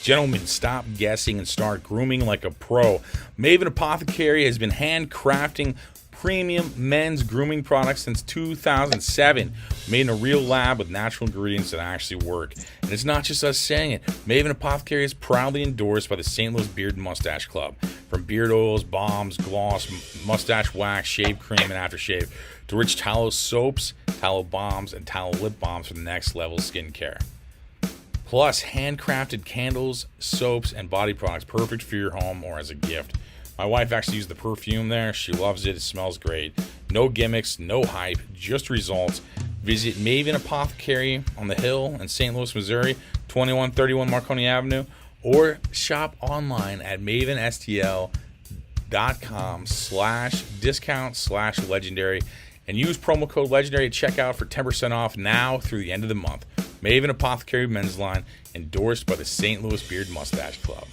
Gentlemen, stop guessing and start grooming like a pro. Maven Apothecary has been handcrafting premium men's grooming products since 2007, made in a real lab with natural ingredients that actually work. And it's not just us saying it. Maven Apothecary is proudly endorsed by the St. Louis Beard and Mustache Club. From beard oils, balms, gloss, mustache wax, shave cream, and aftershave, to rich tallow soaps, tallow bombs, and tallow lip balms for the next level skincare. Plus, handcrafted candles, soaps, and body products perfect for your home or as a gift. My wife actually used the perfume there. She loves it. It smells great. No gimmicks, no hype, just results. Visit Maven Apothecary on the Hill in St. Louis, Missouri, 2131 Marconi Avenue, or shop online at mavenstl.com/discount/legendary and use promo code legendary at checkout for 10% off now through the end of the month. Maven Apothecary men's line, endorsed by the St. Louis Beard Mustache Club.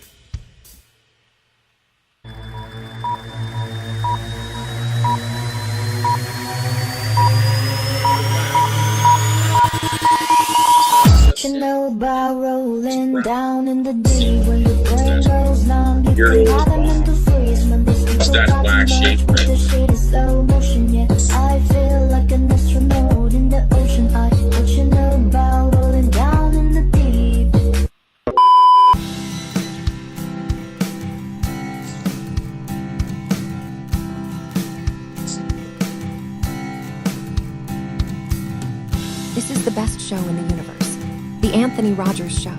You know about rolling down in the deep when the brain goes numb. You can have them in the freeze when this Mustache wax, shave cream. the shade is slow motion. Yeah, I feel like an astronaut in the ocean. What you know about rolling down in the deep? This is the best show in the universe. The Anthony Rogers Show.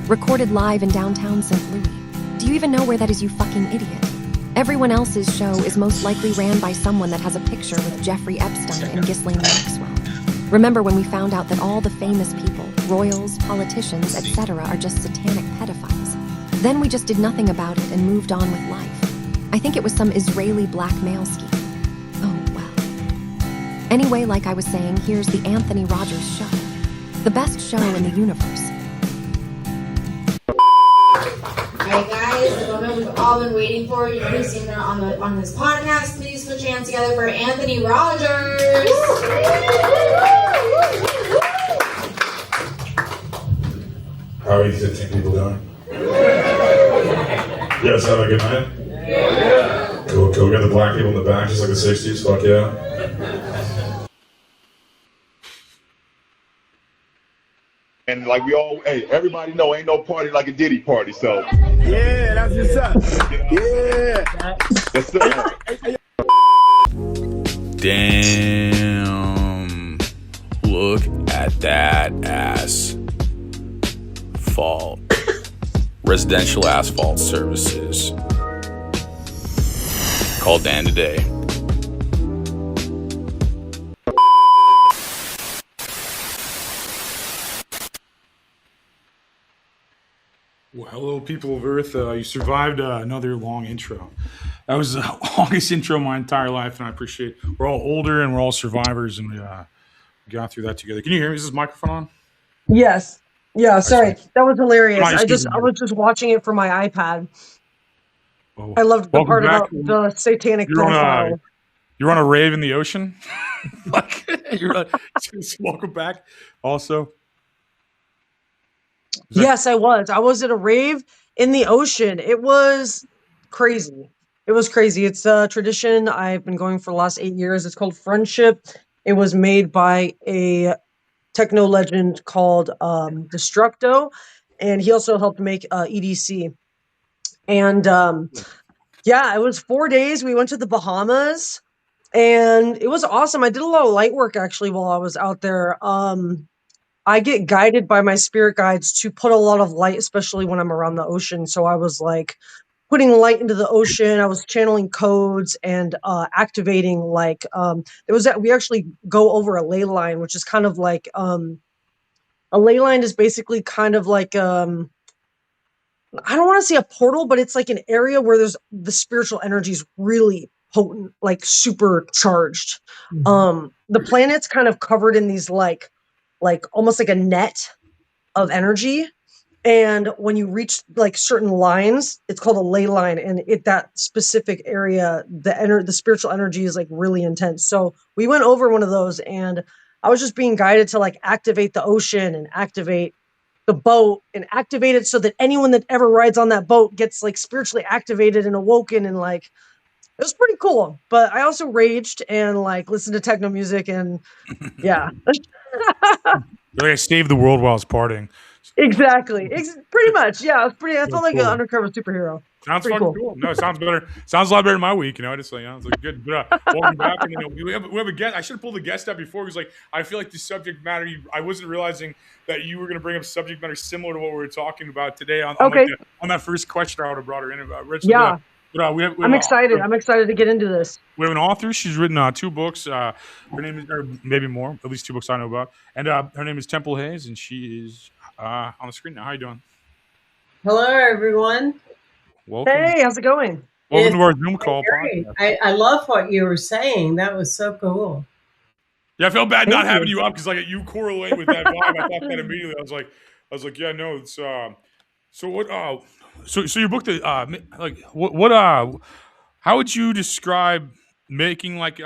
Recorded live in downtown St. Louis. Do you even know where that is, you fucking idiot? Everyone else's show is most likely ran by someone that has a picture with Jeffrey Epstein and Ghislaine Maxwell. Remember when we found out that all the famous people, royals, politicians, etc. are just satanic pedophiles? Then we just did nothing about it and moved on with life. I think it was some Israeli blackmail scheme. Oh, well. Anyway, like I was saying, here's the Anthony Rogers Show. The best show in the universe. Alright guys, the moment we've all been waiting for, you've been seeing it on this podcast. Please put your hands together for Anthony Rogers. How are you 15 people doing? You guys have a good night? Yeah. Cool. We got the black people in the back, just like the 60s. Fuck yeah. And like everybody know ain't no party like a Diddy party, so. Yeah, that's what's up. Yeah. That's it. Damn. Look at that asphalt. Residential asphalt services. Call Dan today. Well, hello, people of Earth. You survived another long intro. That was the longest intro of my entire life, and I appreciate it. We're all older and we're all survivors, and we got through that together. Can you hear me? Is this microphone on? Yes. Yeah, sorry. That was hilarious. Nice. I was just watching it from my iPad. Oh. I loved the Welcome part back. about the satanic You're profile. on a rave in the ocean? Like, welcome back also. Yes, I was. I was at a rave in the ocean. It was crazy. It's a tradition I've been going for the last 8 years. It's called Friendship. It was made by a techno legend called Destructo, and he also helped make EDC. And yeah, it was 4 days. We went to the Bahamas, and it was awesome. I did a lot of light work actually while I was out there. I get guided by my spirit guides to put a lot of light, especially when I'm around the ocean. So I was like putting light into the ocean. I was channeling codes and activating we actually go over a ley line, which is kind of like a ley line is basically kind of like I don't want to say a portal, but it's like an area where there's the spiritual energy is really potent, like super charged. Mm-hmm. The planet's kind of covered in these like almost like a net of energy. And when you reach like certain lines, it's called a ley line. And that specific area, the spiritual energy is like really intense. So we went over one of those, and I was just being guided to like activate the ocean and activate the boat and activate it so that anyone that ever rides on that boat gets like spiritually activated and awoken, and like it was pretty cool. But I also raged and like listened to techno music, and yeah. Like I saved the world while I was partying. Exactly. Pretty much. Yeah. I felt like cool. an undercover superhero. Sounds Pretty fucking cool. No, it sounds better. Sounds a lot better than my week. You know, it's like, it's like good. But welcome back. And we have a guest. I should have pulled the guest up before because like I feel like the subject matter. I wasn't realizing that you were going to bring up subject matter similar to what we were talking about today on that first question I would have brought her in about. Yeah. I'm excited. I'm excited to get into this. We have an author. She's written 2 books. Her name is, or maybe more, at least 2 books I know about. And her name is Temple Hayes, and she is on the screen now. How you doing? Hello, everyone. Welcome. Hey, how's it going? Welcome to our Zoom call. I love what you were saying. That was so cool. Yeah, I felt bad not having you up because like you correlate with that vibe. I thought that immediately. I was like, yeah, no, it's so what so your book that like what how would you describe making like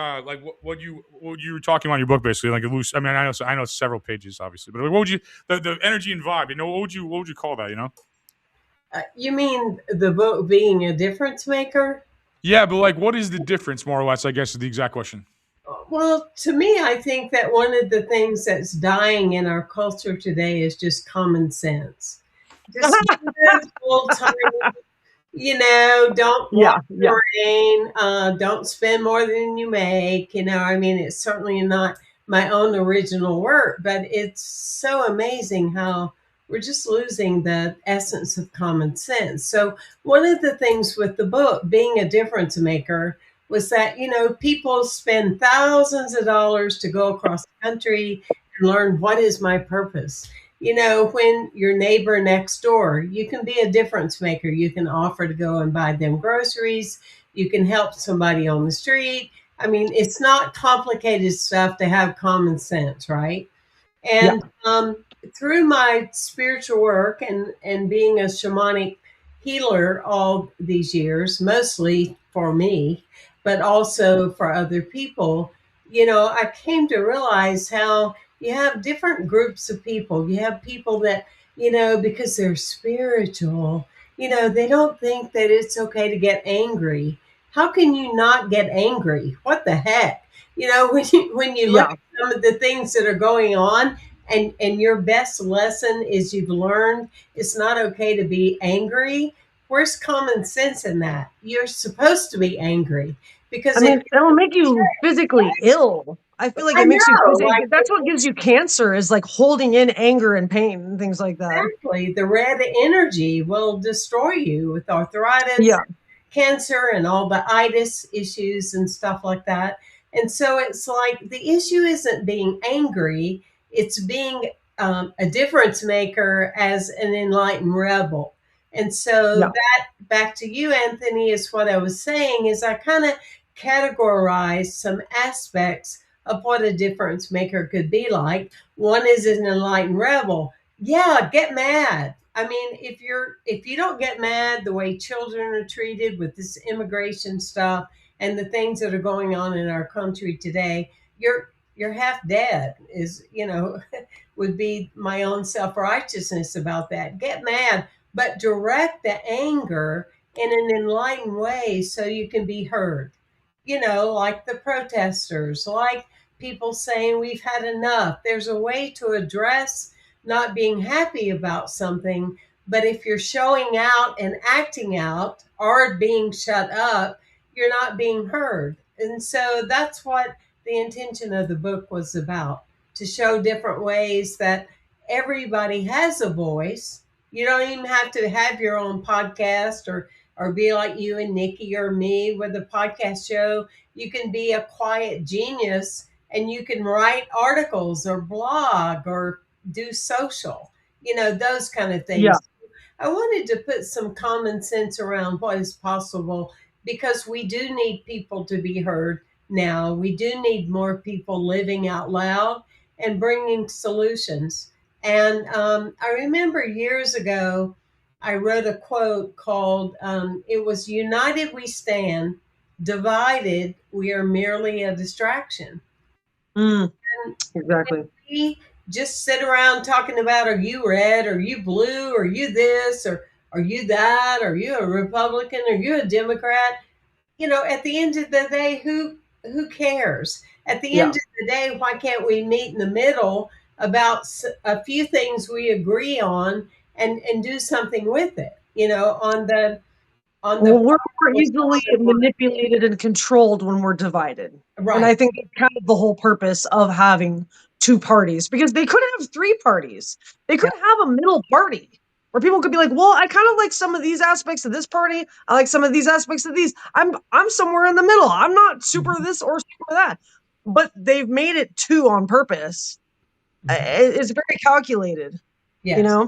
what you were talking about in your book basically, like a loose, I mean I know it's several pages obviously, but what would you the energy and vibe, you know, what would you call that, you know? You mean the book being a difference maker? Yeah, but like what is the difference more or less, I guess, is the exact question. Well, to me, I think that one of the things that's dying in our culture today is just common sense. Just full time, you know, don't rain, don't spend more than you make. You know, I mean, it's certainly not my own original work, but it's so amazing how we're just losing the essence of common sense. So one of the things with the book, being a difference maker, was that, you know, people spend thousands of dollars to go across the country and learn what is my purpose. You know, when your neighbor next door, you can be a difference maker. You can offer to go and buy them groceries. You can help somebody on the street. I mean, it's not complicated stuff to have common sense, right? And through my spiritual work and being a shamanic healer all these years, mostly for me, but also for other people, you know, I came to realize how you have different groups of people. You have people that, you know, because they're spiritual, you know, they don't think that it's okay to get angry. How can you not get angry? What the heck? You know, when you look at some of the things that are going on, and your best lesson is you've learned it's not okay to be angry. Where's common sense in that? You're supposed to be angry because it'll make you physically ill. I feel like it makes you physically, like, that's what gives you cancer, is like holding in anger and pain and things like that. Exactly. The red energy will destroy you with arthritis, cancer, and all the itis issues and stuff like that. And so it's like the issue isn't being angry. It's being a difference maker as an enlightened rebel. And so that, back to you, Anthony, is what I was saying, is I kind of categorized some aspects of what a difference maker could be like. One is an enlightened rebel. Yeah, get mad. I mean, if you don't get mad the way children are treated with this immigration stuff and the things that are going on in our country today, you're half dead, is, you know, would be my own self-righteousness about that. Get mad, but direct the anger in an enlightened way so you can be heard. You know, like the protesters, like people saying we've had enough. There's a way to address not being happy about something, but if you're showing out and acting out or being shut up, you're not being heard. And so that's what the intention of the book was about, to show different ways that everybody has a voice. You don't even have to have your own podcast or be like you and Nikki or me with a podcast show. You can be a quiet genius and you can write articles or blog or do social, you know, those kind of things. Yeah. I wanted to put some common sense around what is possible, because we do need people to be heard now. We do need more people living out loud and bringing solutions. And I remember years ago, I wrote a quote called, it was, "United we stand, divided we are merely a distraction." Exactly. We just sit around talking about, are you red? Are you blue? Are you this? Or are you that? Are you a Republican? Are you a Democrat? At the end of the day, who cares? At the end of the day, why can't we meet in the middle about a few things we agree on and do something with it? Well, we're more easily manipulated and controlled when we're divided. Right. And I think that's kind of the whole purpose of having two parties, because they could have three parties. They could have a middle party where people could be like, well, I kind of like some of these aspects of this party. I like some of these aspects of these. I'm somewhere in the middle. I'm not super this or super that. But they've made it two on purpose. It's very calculated. Yes.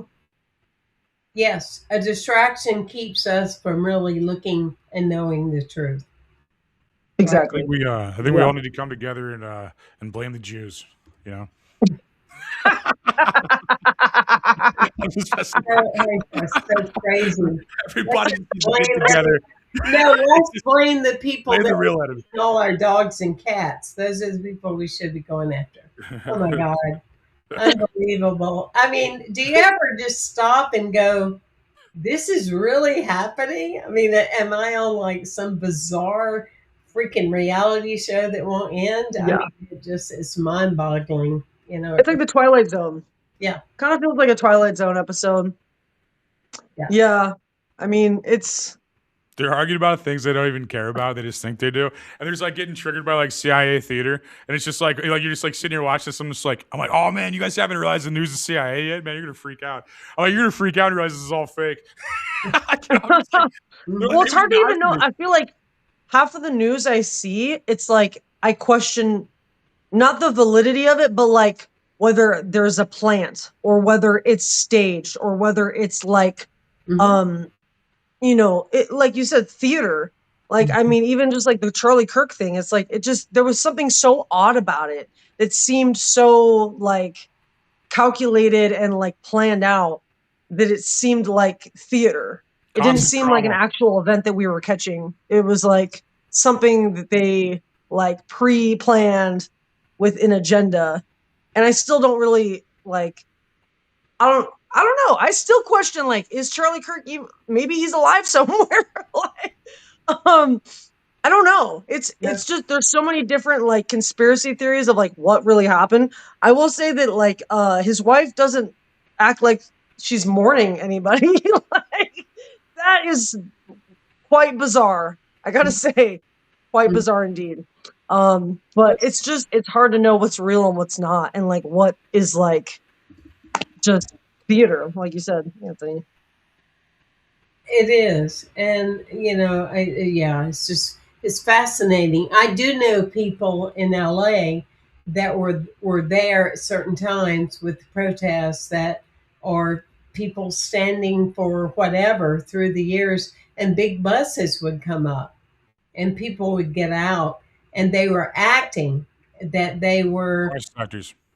Yes, a distraction keeps us from really looking and knowing the truth. Exactly. I think we all need to come together and blame the Jews. That's crazy. Everybody get together. No, let's blame the people Blame that the real enemy. all our dogs and cats. Those are the people we should be going after. Oh my God. Unbelievable. I mean, do you ever just stop and go, this is really happening? I mean, am I on like some bizarre freaking reality show that won't end? Yeah. I mean, it's mind-boggling. It's like the Twilight Zone. Yeah. Kind of feels like a Twilight Zone episode. Yeah. I mean, they're arguing about things they don't even care about. They just think they do. And they're just like getting triggered by like CIA theater. And it's just like you're just like sitting here watching this. I'm like, oh man, you guys haven't realized the news is CIA yet? Man, you're going to freak out. I'm like, you're going to freak out and realize this is all fake. Well, it's hard to even know. I feel like half of the news I see, it's like I question not the validity of it, but like whether there's a plant or whether it's staged or whether it's like, like you said, theater. Like, I mean, even just like the Charlie Kirk thing, it's like, there was something so odd about it. It seemed so like calculated and like planned out that it seemed like theater. It didn't seem like an actual event that we were catching. It was like something that they like pre-planned with an agenda. And I still don't really like, I don't know. I still question, like, is Charlie Kirk maybe he's alive somewhere? I don't know. It's just, there's so many different like conspiracy theories of like what really happened. I will say that like his wife doesn't act like she's mourning anybody. Like, that is quite bizarre. I gotta say, quite bizarre indeed. But it's hard to know what's real and what's not, and like what is like just theater, like you said, Anthony. It is. And, it's fascinating. I do know people in LA that were there at certain times with protests that are people standing for whatever through the years, and big buses would come up and people would get out and they were acting that they were,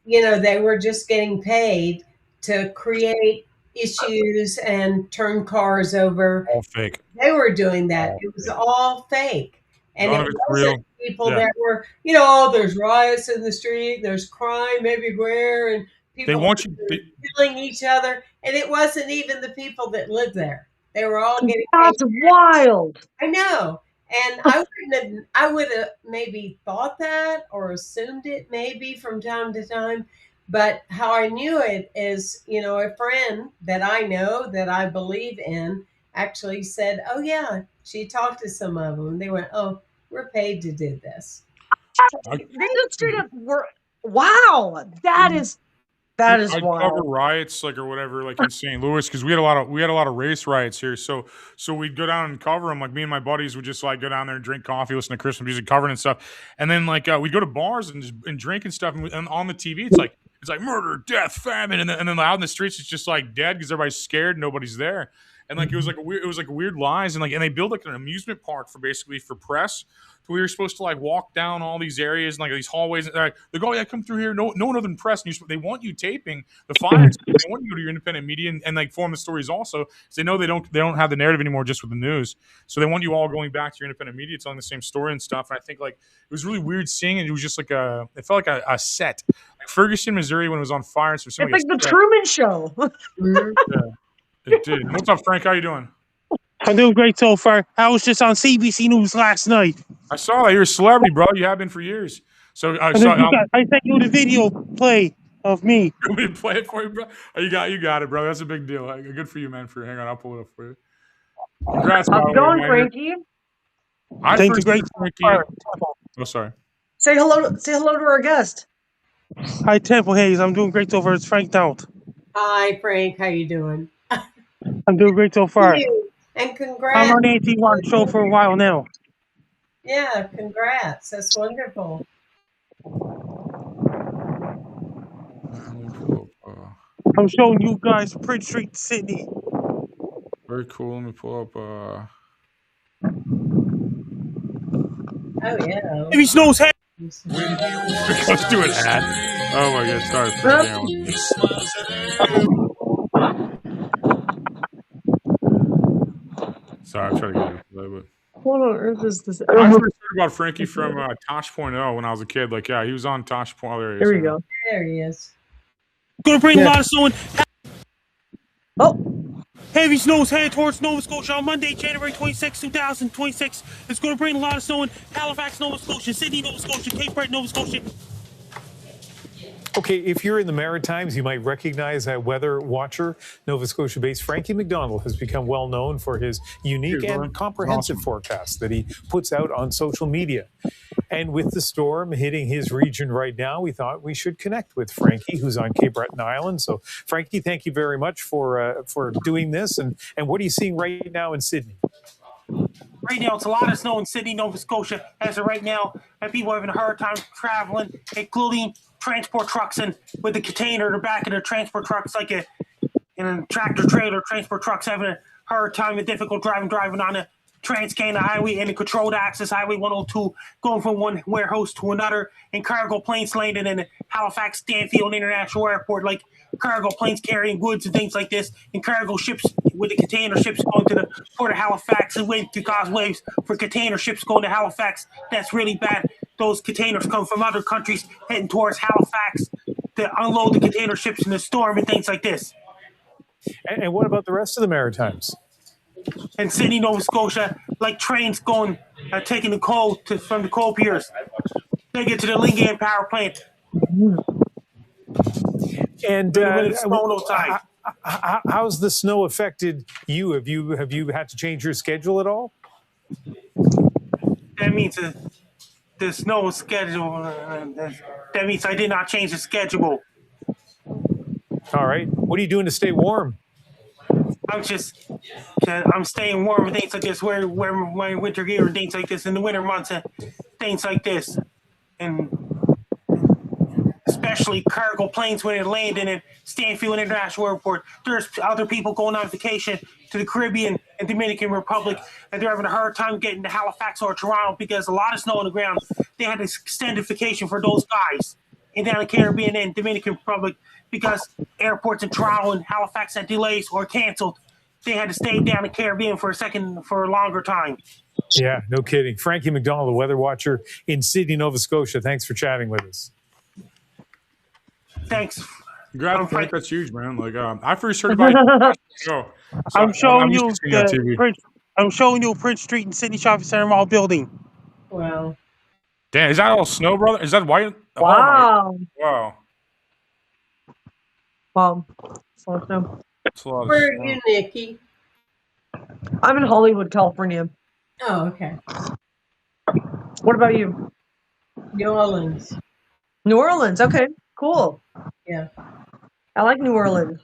they were just getting paid to create issues and turn cars over. All fake. They were doing that. It was all fake. And it wasn't people that were, there's riots in the street, there's crime everywhere, and people killing each other. And it wasn't even the people that lived there. They were all getting That's wild. I know. And I would have maybe thought that or assumed it maybe from time to time. But how I knew it is, a friend that I know that I believe in actually said, oh, yeah, she talked to some of them. And they went, oh, we're paid to do this. They just straight up were, wow, that is wild. Cover riots or whatever in St. Louis, because we had a lot of race riots here. So we'd go down and cover them. Like me and my buddies would just go down there and drink coffee, listen to Christmas music, covering and stuff. And then we'd go to bars and drink and stuff. And on the TV, it's like murder, death, famine, and then out in the streets it's just dead because everybody's scared, nobody's there. and like it was like weird lines, and they built like an amusement park for press. So we were supposed to like walk down all these areas and like these hallways. And they go, yeah, come through here. No one other than press. And they want you taping the fires. They want you to go to your independent media and like form the stories also. So they know they don't have the narrative anymore just with the news. So they want you all going back to your independent media, telling the same story and stuff. And I think like it was really weird seeing it. It was just like it felt like a set. Like Ferguson, Missouri, when it was on fire. So it's like the Truman Show. Yeah, it did. What's up, Frank? How you doing? I'm doing great so far. I was just on CBC News last night. I saw that. You're a celebrity, bro. You have been for years. So I sent you the video play of me. You want me to play it for you, bro? Oh, you got it, bro. That's a big deal. Good for you, man. Hang on, I'll pull it up for you. Congrats, how's it going, Frankie? Thank you, great. Oh, sorry. Say hello to our guest. Hi, Temple Hayes. I'm doing great so far. It's Frank Doubt. Hi, Frank. How you doing? I'm doing great so far. And congrats. I'm on the show for a while now. Yeah, congrats. That's wonderful. I'm showing you guys Prince Street, Sydney. Very cool. Let me pull up. Oh, yeah. Maybe Snow's head. Let's do an ad. Oh, my God. Sorry, I'm trying to get it. But what on earth is this? I first heard about Frankie from Tosh.0 when I was a kid. Like, yeah, he was on Tosh.0. There you go. There he is. Gonna bring a lot of snow in. Heavy snow is headed towards Nova Scotia on Monday, January 26, 2026. It's going to bring a lot of snow in Halifax, Nova Scotia, Sydney, Nova Scotia, Cape Breton, Nova Scotia. Okay, if you're in the Maritimes, you might recognize that weather watcher. Nova Scotia-based Frankie McDonald has become well known for his unique and comprehensive forecast that he puts out on social media. And with the storm hitting his region right now, we thought we should connect with Frankie, who's on Cape Breton Island. So, Frankie, thank you very much for doing this. And what are you seeing right now in Sydney? Right now, it's a lot of snow in Sydney, Nova Scotia. As of right now, and people are having a hard time traveling, including transport trucks, and with the container in the back of the transport trucks, like in a tractor trailer, transport trucks having a hard time and difficult driving on a Trans-Canada Highway and a controlled access Highway 102, going from one warehouse to another, and cargo planes landing in Halifax Stanfield International Airport, like cargo planes carrying goods and things like this, and cargo ships with the container ships going to the port of Halifax and waiting to cause waves for container ships going to Halifax. That's really bad. Those containers come from other countries heading towards Halifax to unload the container ships in the storm and things like this. And what about the rest of the Maritimes? And Sydney, Nova Scotia, like trains going, taking the coal from the coal piers. They get to the Lingan power plant. And how's the snow affected you? Have you had to change your schedule at all? That means the snow schedule. That means I did not change the schedule. All right. What are you doing to stay warm? I'm staying warm with things like this, wear my winter gear and things like this in the winter months and things like this. And especially cargo planes when they're landing in Stanfield International Airport. There's other people going on vacation to the Caribbean and Dominican Republic, and they're having a hard time getting to Halifax or Toronto because a lot of snow on the ground. They had to extend vacation for those guys in down the Caribbean and Dominican Republic because airports in Toronto and Halifax had delays or canceled. They had to stay down the Caribbean for a longer time. Yeah, no kidding. Frankie McDonald, the weather watcher in Sydney, Nova Scotia. Thanks for chatting with us. Thanks. Congrats, Frank. That's huge, man. Like, I first heard about it. I'm showing you Prince Street in Sydney Shopping Center Mall building. Wow. Damn, is that all snow, brother? Is that white? Wow. Oh, wow. So snow. Where are you, Nikki? I'm in Hollywood, California. Oh, okay. What about you? New Orleans. New Orleans. Okay, cool. Yeah. I like New Orleans.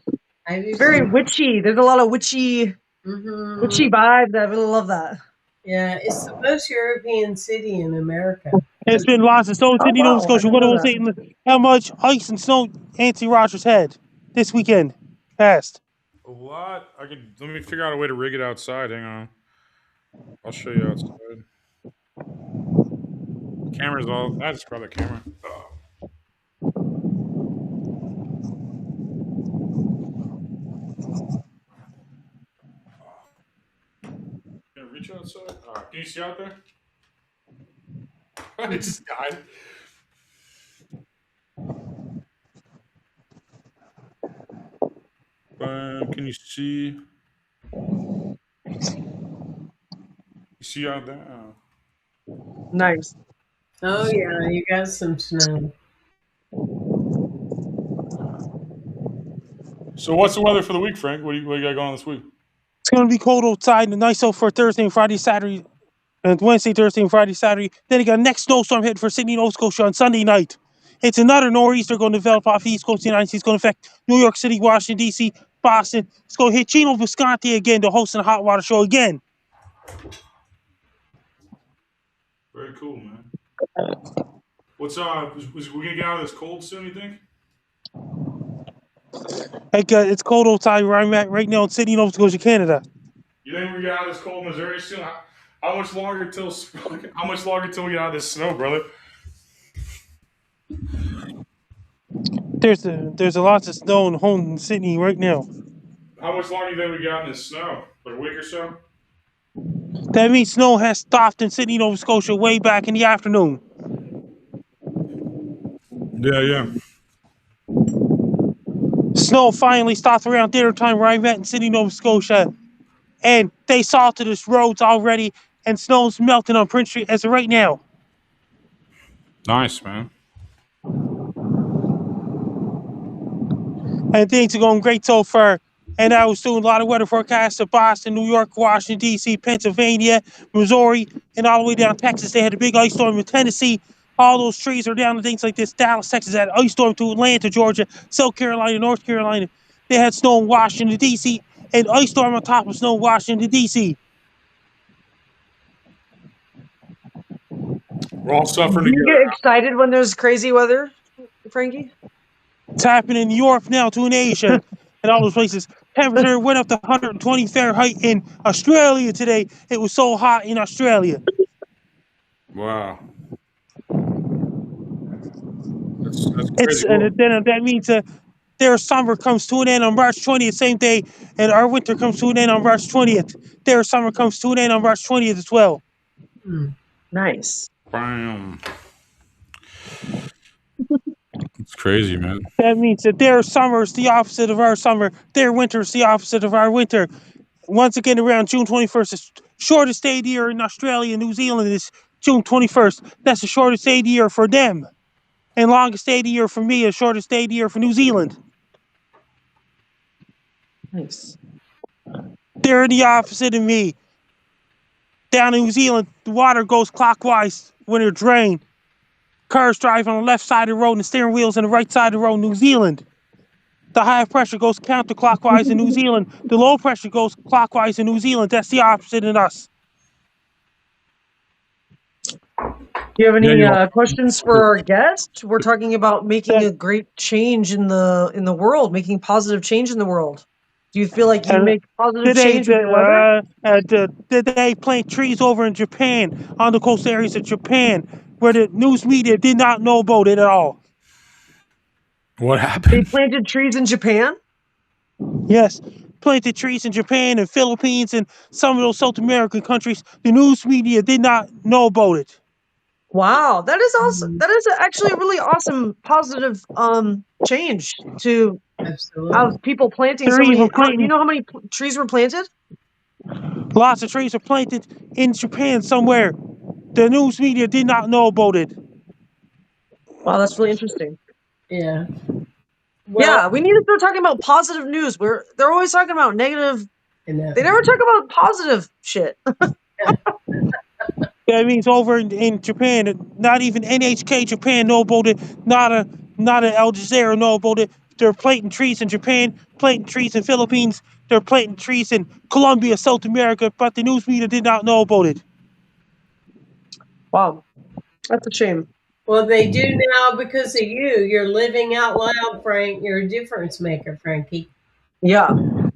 It's very witchy. There's a lot of witchy vibes. I really love that. Yeah, it's the most European city in America. It's been lots of snow in Sydney, Nova Scotia. What was it? How much ice and snow Anthony Rogers had this weekend past? A lot. Let me figure out a way to rig it outside. Hang on. I'll show you outside. Camera's all. I just grab the camera. Can I reach outside? Can you see out there? I just died. Can you see? You see out there? Nice. Oh yeah, you got some snow. So what's the weather for the week, Frank? What do you got going on this week? It's going to be cold outside and nice out for Thursday and Friday, Saturday, and Wednesday, Thursday, and Friday, Saturday. Then you got next snowstorm heading for Sydney, Nova Scotia on Sunday night. It's another nor'easter going to develop off the East Coast of the United States. It's going to affect New York City, Washington, D.C., Boston. It's going to hit Chino Visconti again to host a hot water show again. Very cool, man. What's we gonna get out of this cold soon? You think? It's cold outside where I'm at right now in Sydney, Nova Scotia, Canada. You think we get out of this cold Missouri soon? How much longer till we get out of this snow, brother? There's a lot of snow in Sydney right now. How much longer do you think we got in this snow? Like a week or so? That means snow has stopped in Sydney, Nova Scotia way back in the afternoon. Yeah. Snow finally stopped around dinner time where I'm at in Sydney, Nova Scotia. And they salted the roads already, and snow's melting on Prince Street as of right now. Nice, man. And things are going great so far. And I was doing a lot of weather forecasts to Boston, New York, Washington, D.C., Pennsylvania, Missouri, and all the way down Texas. They had a big ice storm in Tennessee. All those trees are down and things like this. Dallas, Texas had an ice storm to Atlanta, Georgia, South Carolina, North Carolina. They had snow in Washington, D.C., and ice storm on top of snow in Washington, D.C. We're all suffering Do you together. get excited when there's crazy weather, Frankie? It's happening in Europe now, too, in Asia, and all those places. Temperature went up to 120 Fahrenheit in Australia today. It was so hot in Australia. Wow. That's crazy. That means their summer comes to an end on March 20th, same day, and our winter comes to an end on March 20th. Their summer comes to an end on March 20th as well. Nice. Bam. It's crazy, man. That means that their summer is the opposite of our summer. Their winter is the opposite of our winter. Once again, around June 21st, the shortest day of the year in Australia and New Zealand is June 21st. That's the shortest day of the year for them. And longest day of the year for me is shortest day of the year for New Zealand. Nice. They're the opposite of me. Down in New Zealand, the water goes clockwise when it's drained. Cars drive on the left side of the road and the steering wheel's on the right side of the road in New Zealand. The high pressure goes counterclockwise in New Zealand. The low pressure goes clockwise in New Zealand. That's the opposite in us. Do you have any questions for our guest? We're talking about making a great change in the world, making positive change in the world. Do you feel like you make positive change with your weather? Did they plant trees over in Japan, on the coastal areas of Japan, where the news media did not know about it at all? What happened? They planted trees in Japan? Yes, planted trees in Japan and Philippines and some of those South American countries. The news media did not know about it. Wow, that is awesome. That is actually a really awesome, positive change to have people planting so many. Do you know how many trees were planted? Lots of trees were planted in Japan somewhere. The news media did not know about it. Wow, that's really interesting. Yeah. Yeah, we need to start talking about positive news. They're always talking about negative. They never talk about positive shit. That means over in Japan, not even NHK Japan know about it. Not a Al Jazeera know about it. They're planting trees in Japan, planting trees in Philippines. They're planting trees in Colombia, South America, but the news media did not know about it. Wow, that's a shame. Well, they do now because of you. You're living out loud, Frank. You're a difference maker, Frankie. Yeah.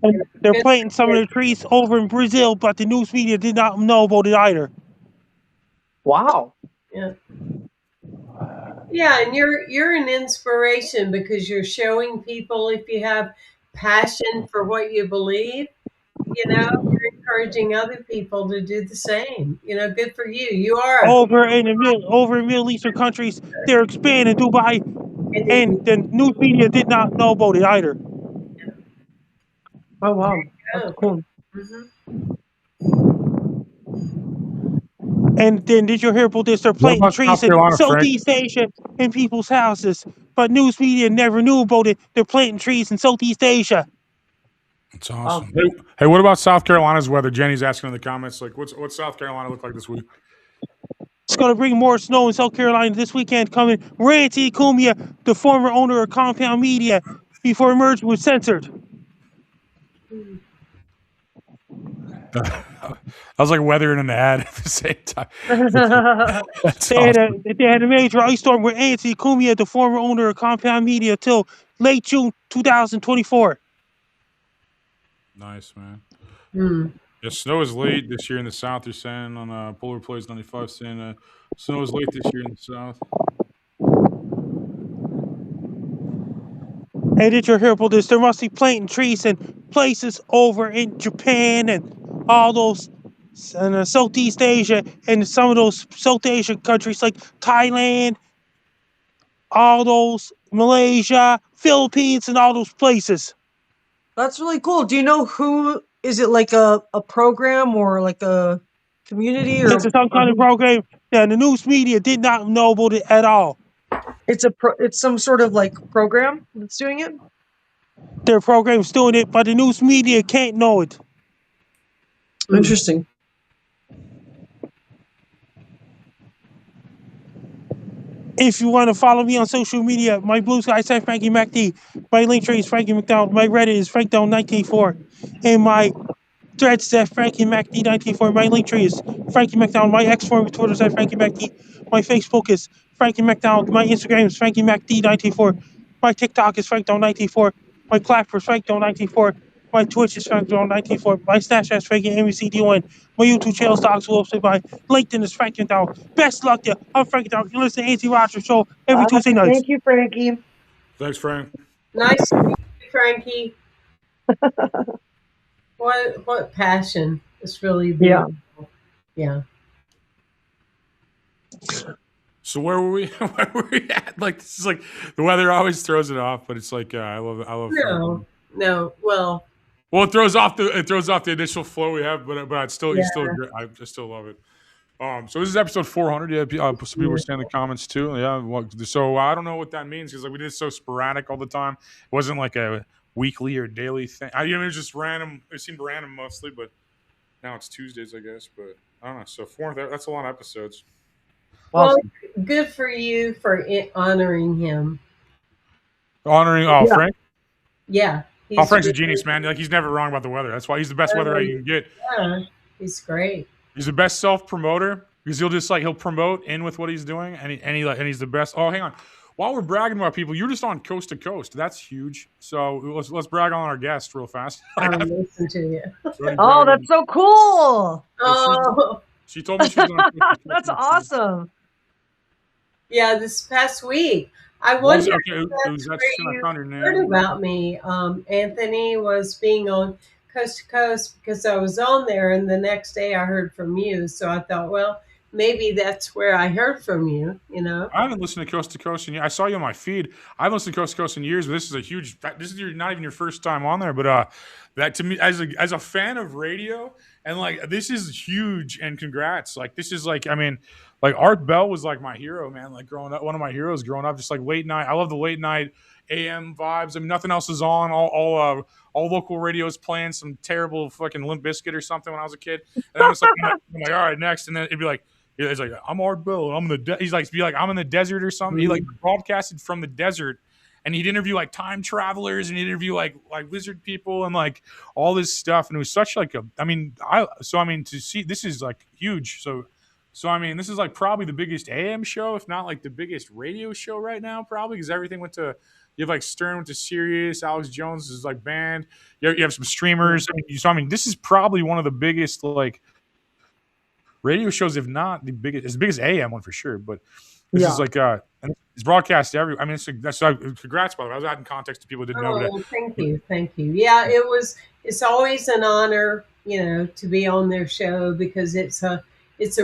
And they're Good planting for some of you. the trees over in Brazil, but the news media did not know about it either. Wow. Yeah. Yeah, and you're an inspiration because you're showing people if you have passion for what you believe, you're encouraging other people to do the same. Good for you. You are a Over in Middle Eastern countries, they're expanding Dubai, and the news media did not know about it either. Oh wow, that's cool. Mhm. And then did you hear about this? They're What planting about trees South in Carolina, Frank? Southeast Asia in people's houses, but news media never knew about it. They're planting trees in Southeast Asia. That's awesome. Hey, what about South Carolina's weather? Jenny's asking in the comments, like, what's South Carolina look like this week? It's going to bring more snow in South Carolina this weekend. Coming, Randy Cumia, the former owner of Compound Media, before merger was censored. That was like weather and an ad at the same time. That's They had a major ice storm with Anthony Cumia, the former owner of Compound Media, till late June 2024. Nice, man. Hmm. Yeah, snow is late this year in the South. They're saying on Polar Plays 95, saying snow is late this year in the South. Hey, did you hear about this? There must be planting trees in places over in Japan and all those and Southeast Asia and some of those South Asian countries like Thailand, all those Malaysia, Philippines, and all those places. That's really cool. Do you know who is it, like a program or like a community or It's some kind of program that the news media did not know about it at all. it's some sort of like program that's doing it? Their program's doing it, but the news media can't know it. Interesting. If you want to follow me on social media, my blue sky site Frankie MacD, my link tree is Frankie McDonald, my Reddit is FrankDown1984, and my threads at Frankie MacD1984. My link tree is Frankie McDonald. My X form Twitter is at Frankie MacD. My Facebook is Frankie McDonald. My Instagram is Frankie MacD1984. My TikTok is FrankDown1984. My Clapper is FrankDown1984. My Twitch is FrankDown1984. My Snapchat is Frankie MCD1. My YouTube channel is Dogs Wolfson. My LinkedIn is Frankie McDonald. Best luck to you. I'm Frankie McDonald. You listen to Anthony Rogers Show every Tuesday night. Thank you, Frankie. Thanks, Frank. Nice to meet you, Frankie. What passion. It's really beautiful. Yeah. So where were we? Where were we at? Like, this is like the weather always throws it off, but it's like I love it. No. Well, it throws off the initial flow we have, but I still I still love it. So this is episode 400. Yeah, some people were saying in the comments too. Yeah, so I don't know what that means because like we did it so sporadic all the time. It wasn't like a weekly or daily thing. It was just random. It seemed random mostly, but now it's Tuesdays, I guess. But I don't know. So 400. That's a lot of episodes. Well, good for you for honoring him. Honoring Frank. Yeah. Frank's a genius, man. Like he's never wrong about the weather. That's why he's the best weather you can get. Yeah, he's great. He's the best self promoter because he'll promote in with what he's doing, and he's the best. Oh, hang on. While we're bragging about people, you're just on coast to coast. That's huge. So let's brag on our guest real fast. Listen to you. Oh, that's so cool. Oh, she told me she was on. That's awesome. Yeah, this past week. I wonder if that's you heard about me. Anthony was being on Coast to Coast because I was on there, and the next day I heard from you. So I thought, well, maybe that's where I heard from you. I haven't listened to Coast to Coast in years. I saw you on my feed. I haven't listened to Coast to Coast in years, but this is not even your first time on there. But that to me, as a fan of radio, and like this is huge. And congrats! Like this is like like Art Bell was like my hero, man. Like growing up, one of my heroes growing up. Just like late night. I love the late night AM vibes. Nothing else is on. All local radios playing some terrible fucking Limp Bizkit or something when I was a kid. And I was like, I'm like, all right, next. And then it'd be like, he's like, I'm Art Bell. I'm in the. He's like, I'm in the desert or something. He like broadcasted from the desert, and he'd interview like time travelers, and he'd interview like lizard people, and like all this stuff. And it was such like a. To see this is like huge. So this is like probably the biggest AM show, if not like the biggest radio show right now, probably because everything went to You have like Stern went to Sirius, Alex Jones is like banned. You have some streamers. I mean, this is probably one of the biggest like radio shows, if not the biggest. It's the biggest AM one for sure. But this is like and it's broadcast everywhere. I mean, that's congrats, by the way. I was adding context to people who didn't know that. Thank you. Yeah, it's always an honor, to be on their show, because it's a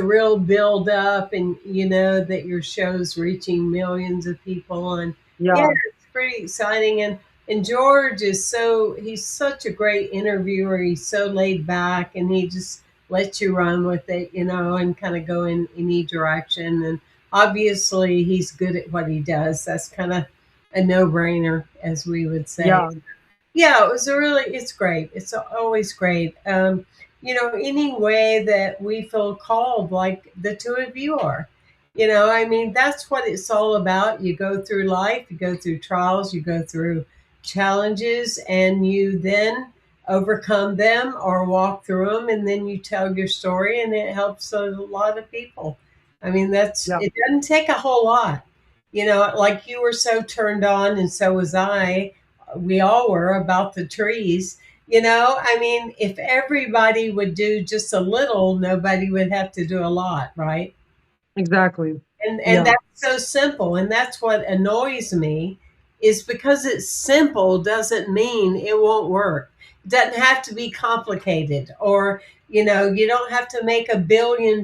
real build up, and that your show's reaching millions of people, and it's pretty exciting. And George he's such a great interviewer. He's so laid back, and he just lets you run with it, and kind of go in any direction. And obviously he's good at what he does. That's kind of a no-brainer, as we would say. Yeah, it's great. It's always great. Any way that we feel called, like the two of you are, I mean, that's what it's all about. You go through life, you go through trials, you go through challenges, and you then overcome them or walk through them, and then you tell your story, and it helps a lot of people. I mean, it doesn't take a whole lot. Like you were so turned on, and so was I. We all were, about the trees. I mean, if everybody would do just a little, nobody would have to do a lot, right? Exactly. And that's so simple. And that's what annoys me, is because it's simple doesn't mean it won't work. It doesn't have to be complicated, or, you don't have to make $1 billion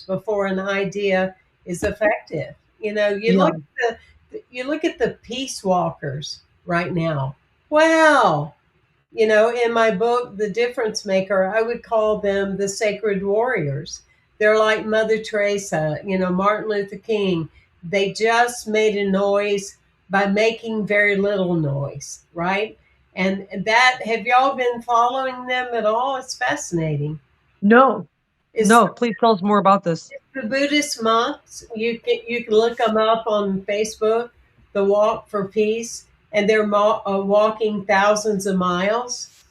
before an idea is effective. You look at the peace walkers right now. Wow. In my book, The Difference Maker, I would call them the sacred warriors. They're like Mother Teresa, Martin Luther King. They just made a noise by making very little noise, right? And that, have y'all been following them at all? It's fascinating. No. Please tell us more about this. The Buddhist monks, you can look them up on Facebook, the Walk for Peace, and they're walking thousands of miles,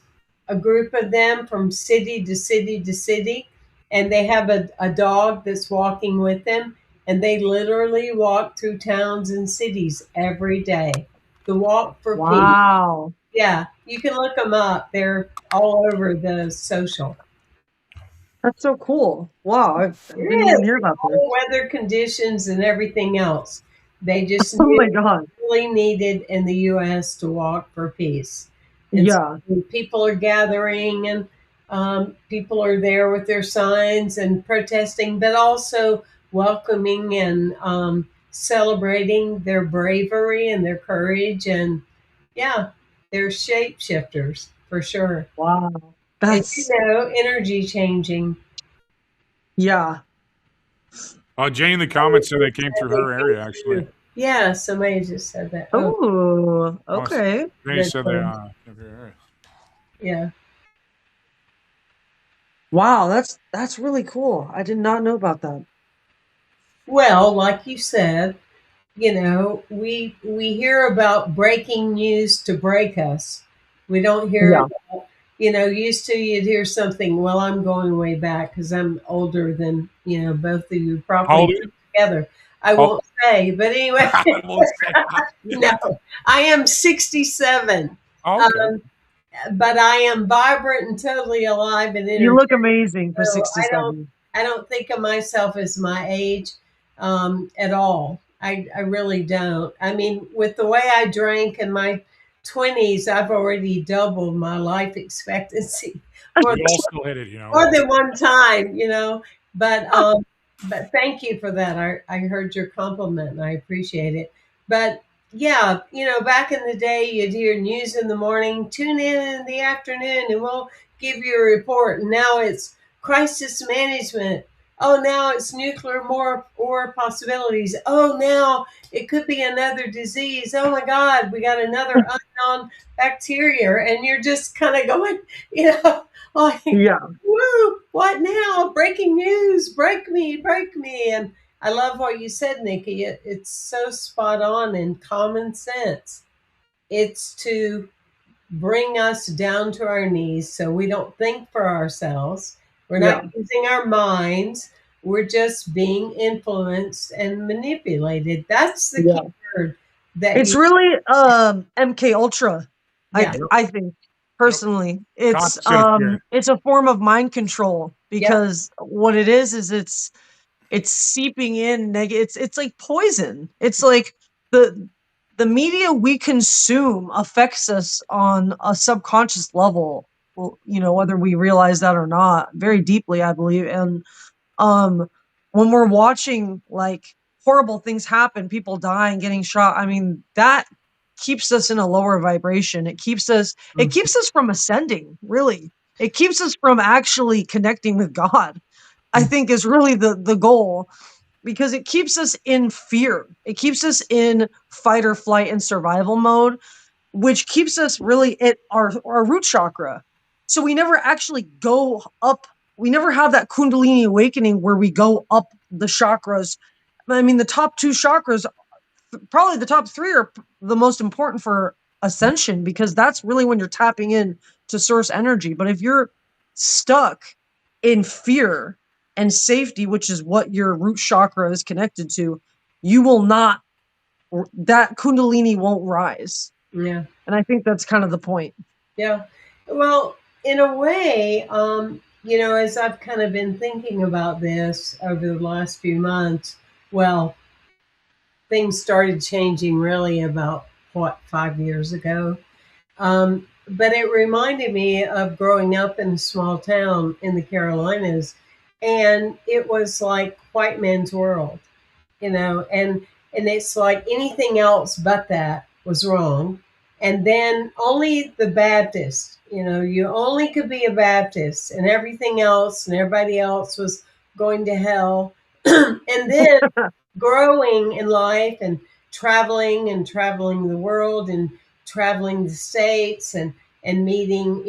a group of them from city to city to city, and they have a dog that's walking with them, and they literally walk through towns and cities every day. The Walk for Peace. Wow. Yeah, you can look them up. They're all over the social. That's so cool. Wow, I didn't even hear about this. Weather conditions and everything else. They just really needed in the U.S. to walk for peace. And so people are gathering, and people are there with their signs and protesting, but also welcoming and celebrating their bravery and their courage. And they're shapeshifters for sure. Wow. That's energy changing. Yeah. Jane in the comments said they came through her area, actually. Yeah, somebody just said that. Oh, okay. They said they came through her area. Yeah. Wow, that's really cool. I did not know about that. Well, like you said, we hear about breaking news to break us. We don't hear about, used to you'd hear something, well, I'm going way back because I'm older than, both of you probably together. I won't say, but anyway. No, I am 67. Okay. But I am vibrant and totally alive and energetic. You look amazing for 67. I don't think of myself as my age at all. I really don't. I mean, with the way I drank in my 20s, I've already doubled my life expectancy. We all still hit it, More than one time, But thank you for that. I heard your compliment, and I appreciate it. But yeah, back in the day, you'd hear news in the morning, tune in the afternoon, and we'll give you a report. And now it's crisis management. Oh, now it's nuclear war possibilities. Oh, now it could be another disease. Oh my God, we got another unknown bacteria. And you're just kind of going, like, woo, what now? Breaking news, break me. And I love what you said, Nikki. It's so spot on and common sense. It's to bring us down to our knees so we don't think for ourselves. We're not using our minds. We're just being influenced and manipulated. That's the key word, that It's you, really MK Ultra. yeah, I think personally, Gotcha. it's a form of mind control yep, because what it is it's seeping in it's like poison. It's like the media we consume affects us on a subconscious level. Well, whether we realize that or not, very deeply, I believe. And um when we're watching like horrible things happen, people dying, getting shot, I mean, that keeps us in a lower vibration. It keeps us from ascending, really. It keeps us from actually connecting with God, I think, is really the goal, because it keeps us in fear. It keeps us in fight or flight and survival mode, which keeps us really at our root chakra. So we never actually go up. We never have that Kundalini awakening where we go up the chakras. I mean, the top two chakras, probably the top three, are the most important for ascension, because that's really when you're tapping in to source energy. But if you're stuck in fear and safety, which is what your root chakra is connected to, you will not, that Kundalini won't rise. yeah, And I think that's kind of the point. yeah. Well, in a way, as I've kind of been thinking about this over the last few months, well, things started changing really about 5 years ago. But it reminded me of growing up in a small town in the Carolinas, and it was like white man's world, and it's like anything else but that was wrong. And then only the Baptist, you only could be a Baptist, and everything else and everybody else was going to hell. And then growing in life and traveling the world and traveling the states and meeting,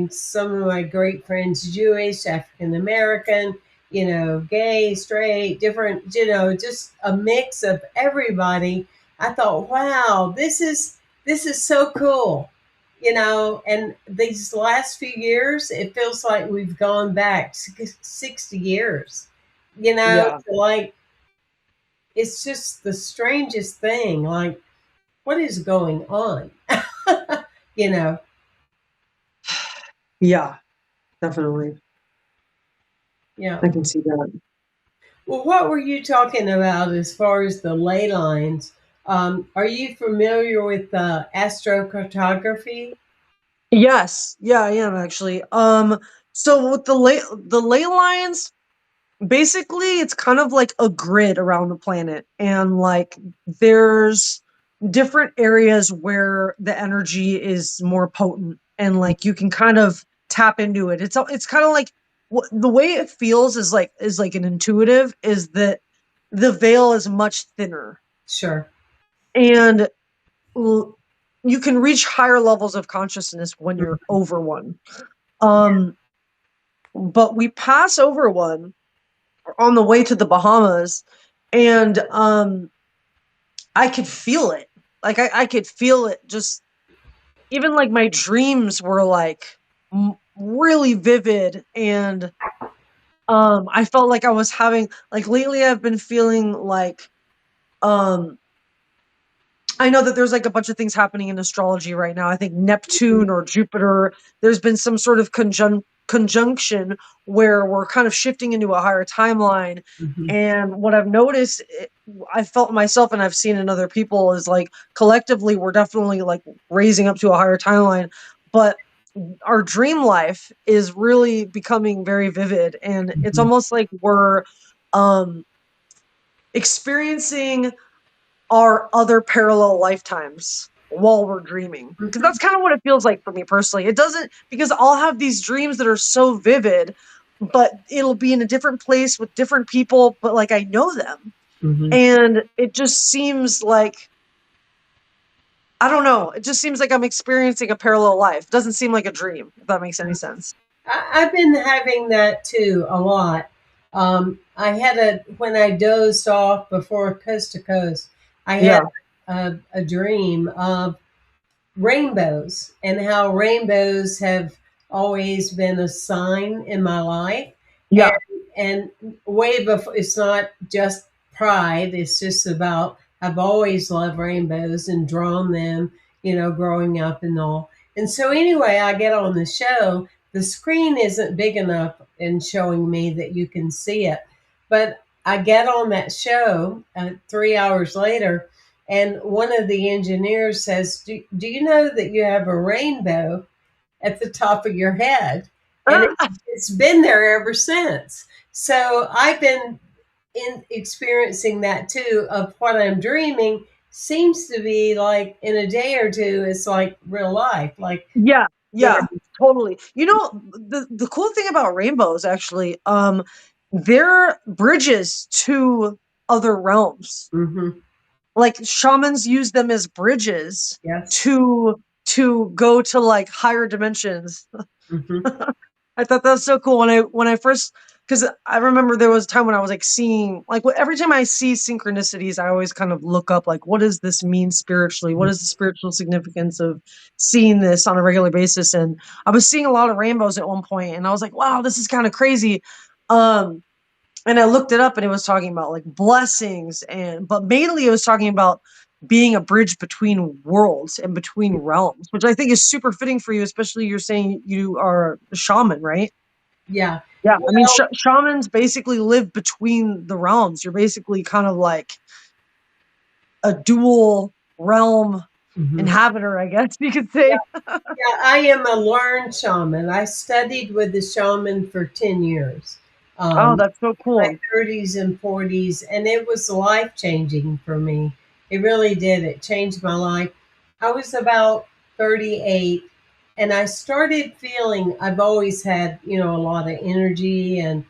some of my great friends, Jewish, African American, gay, straight, different, just a mix of everybody. I thought, wow, this is so cool. And these last few years, it feels like we've gone back 60 years, Yeah. like, it's just the strangest thing. Like, what is going on? you know? Yeah, definitely. Yeah. I can see that. Well, what were you talking about as far as the ley lines? Are you familiar with astrocartography? Yes. Yeah, I am actually. So with the ley lines, basically it's kind of like a grid around the planet, and like there's different areas where the energy is more potent, and like you can kind of tap into it. It's kind of like the way it feels is like an intuitive, is that the veil is much thinner, Sure. and you can reach higher levels of consciousness when you're over one. But we pass over one on the way to the Bahamas, and I could feel it. Like I could feel it. Just even like my dreams were like really vivid, and I felt like I was having, like, lately I've been feeling like I know that there's like a bunch of things happening in astrology right now. I think Neptune or Jupiter, there's been some sort of conjunction where we're kind of shifting into a higher timeline. And what I've noticed, I felt myself and I've seen in other people, is like collectively we're definitely like raising up to a higher timeline, but our dream life is really becoming very vivid, and it's almost like we're experiencing our other parallel lifetimes while we're dreaming, because that's kind of what it feels like for me personally. It doesn't, because I'll have these dreams that are so vivid, but it'll be in a different place with different people, but like I know them. And it just seems like, I don't know, it just seems like I'm experiencing a parallel life. It doesn't seem like a dream, if that makes any sense. I've been having that too a lot. I had when I dozed off before Coast to Coast, I had a dream of rainbows, and how rainbows have always been a sign in my life. Yeah. And way before, it's not just pride, it's just about I've always loved rainbows and drawn them, growing up and all. And so anyway, I get on the show. The screen isn't big enough in showing me that you can see it. But I get on that show 3 hours later, and one of the engineers says, do you know that you have a rainbow at the top of your head? And it's been there ever since. So I've been experiencing that too, of what I'm dreaming seems to be like in a day or two, it's like real life. Like, yeah, totally. The cool thing about rainbows, actually, they're bridges to other realms. Mm-hmm. Like shamans use them as bridges Yes. to go to like higher dimensions. Mm-hmm. I thought that was so cool when I first, because I remember there was a time when I was like seeing, like every time I see synchronicities, I always kind of look up like, what does this mean spiritually? What is the spiritual significance of seeing this on a regular basis? And I was seeing a lot of rainbows at one point, and I was like, wow, this is kind of crazy. And I looked it up, and it was talking about like blessings, but mainly it was talking about being a bridge between worlds and between realms, which I think is super fitting for you, especially you're saying you are a shaman, right? Yeah. Yeah. I mean, shamans basically live between the realms. You're basically kind of like a dual realm inhabitor, I guess you could say. Yeah, I am a learned shaman. I studied with the shaman for 10 years. Oh, that's so cool. My 30s and 40s, and it was life-changing for me. It really did. It changed my life. I was about 38, and I started feeling I've always had, a lot of energy and,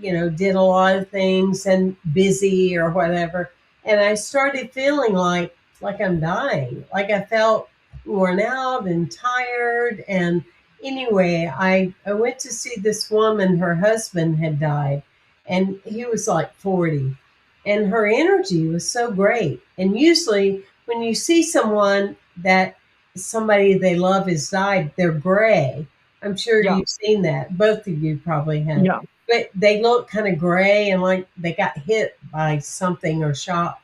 did a lot of things and busy or whatever. And I started feeling like I'm dying. Like I felt worn out and tired. And anyway, I went to see this woman. Her husband had died, and he was like 40. And her energy was so great. And usually when you see someone that somebody they love has died, they're gray. I'm sure you've seen that. Both of you probably have. Yeah. But they look kind of gray and like they got hit by something or shocked.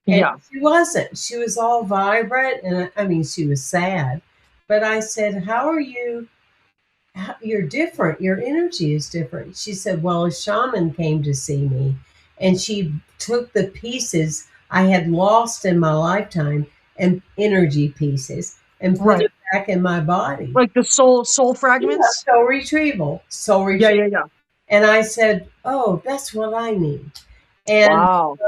And she wasn't. She was all vibrant. And I mean, she was sad. But I said, how are you? You're different. Your energy is different. She said, well, a shaman came to see me, and she took the pieces I had lost in my lifetime and energy pieces and put it back in my body. Like the soul fragments? Yeah, soul retrieval. Yeah. And I said, oh, that's what I need. And, wow.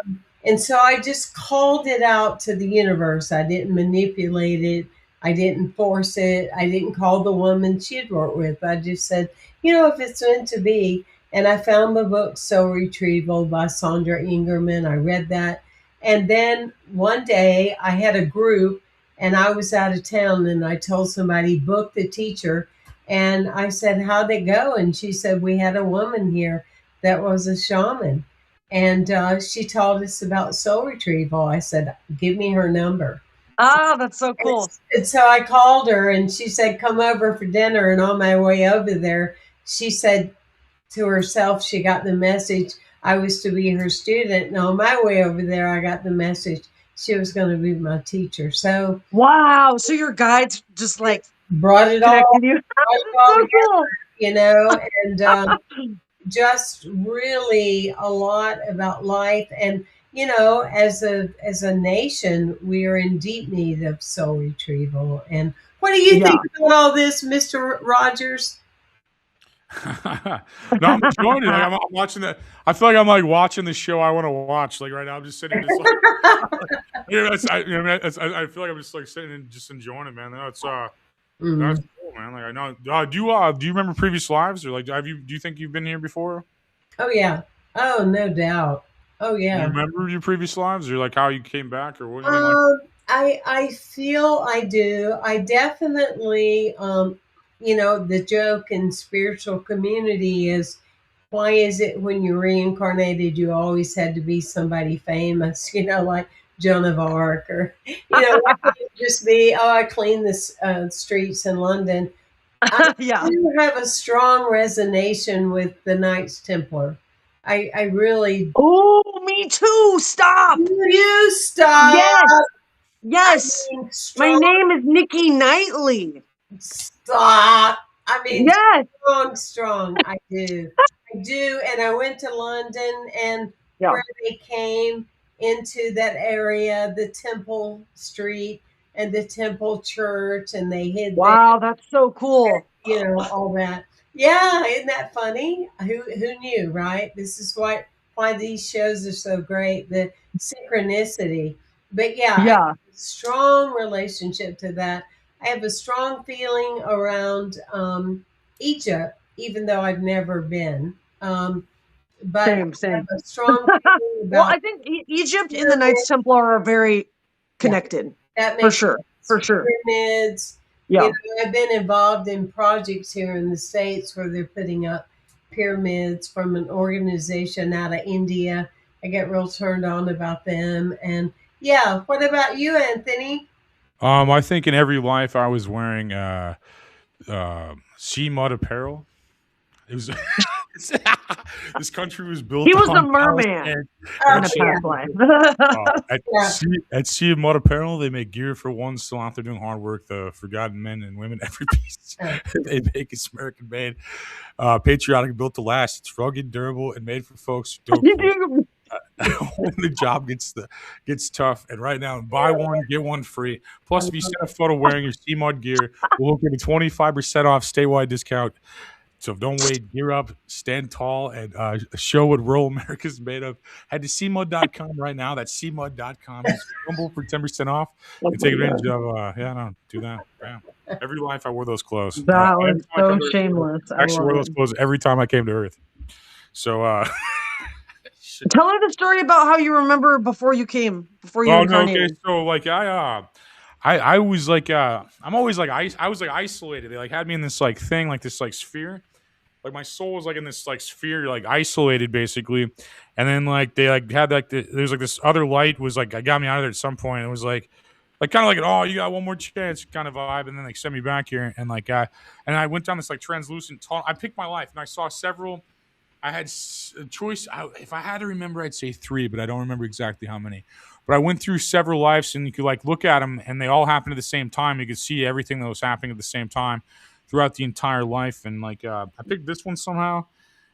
And so I just called it out to the universe. I didn't manipulate it. I didn't force it. I didn't call the woman she had worked with. I just said, if it's meant to be. And I found the book Soul Retrieval by Sandra Ingerman. I read that. And then one day I had a group, and I was out of town, and I told somebody, book the teacher. And I said, how'd it go? And she said, we had a woman here that was a shaman. And she taught us about soul retrieval. I said, give me her number. Ah, that's so cool. And so I called her, and she said, come over for dinner. And on my way over there, she said to herself, she got the message I was to be her student. And on my way over there, I got the message she was going to be my teacher. So wow. So your guides just like brought it all, so cool. and just really a lot about life. And as a nation, we are in deep need of soul retrieval. And what do you think about all this, Mr. Rogers? No, I'm enjoying it. Like, I'm watching that. I feel like I'm like watching the show I want to watch. Like right now, I'm just sitting, just like, I feel like I'm just like sitting and just enjoying it, man. That's that's cool, man. Like I know. Do you remember previous lives, or like do you think you've been here before? Oh yeah. Oh, no doubt. Oh yeah. Do you remember your previous lives, or like how you came back, or what? I feel I do. I definitely. The joke in spiritual community is, why is it when you reincarnated, you always had to be somebody famous, like Joan of Arc, or, just be, I clean the streets in London. I do have a strong resonation with the Knights Templar. I really. Oh me too. Stop. You stop. Yes. Yes. I mean, My name is Nikki Knightly. Stop. I mean, yes. Strong. I do. And I went to London, and where they came into that area, the Temple Street and the Temple Church, and they hid. Wow, that's so cool. You know, all that. Yeah, isn't that funny? Who knew, right? This is why these shows are so great, the synchronicity. But yeah, I have a strong relationship to that. I have a strong feeling around Egypt, even though I've never been. But same. I have a strong feeling about well, I think Egypt and the Knights Templar are very connected. That for sure. Pyramids. Yeah. You know, I've been involved in projects here in the States where they're putting up pyramids from an organization out of India. I get real turned on about them. And yeah, what about you, Anthony? I think in every life I was wearing sea mud apparel. It was this country was built. He was on a merman. At Sea Mud Apparel, they make gear for ones still out there doing hard work. The forgotten men and women, every piece they make is American made, patriotic, built to last. It's rugged, durable, and made for folks who don't. When the job gets tough, and right now, buy one get one free. Plus, if you send a photo wearing your Sea Mud gear, we'll give you 25% off statewide discount. So don't wait, gear up, stand tall, and show what rural America is made of. Head to cmud.com right now. That's cmud.com. It's humble for 10% off. And take advantage of, do that. Yeah. Every life I wore those clothes. That was so shameless. I actually wore those clothes every time I came to Earth. So, tell her the story about how you remember before you came, before you incarnated. Okay. So, like, I was like, I'm always like, I was like isolated. They like had me in this like thing, like this like sphere. Like my soul was like in this like sphere, like isolated basically, and then like they like had like there's like this other light was like I got me out of there at some point. It was like kind of like oh you got one more chance kind of vibe, and then they sent me back here and like and I went down this like translucent tunnel. I picked my life and I saw several. I had a choice. If I had to remember, I'd say 3, but I don't remember exactly how many. But I went through several lives, and you could like look at them, and they all happened at the same time. You could see everything that was happening at the same time throughout the entire life. And like I picked this one somehow,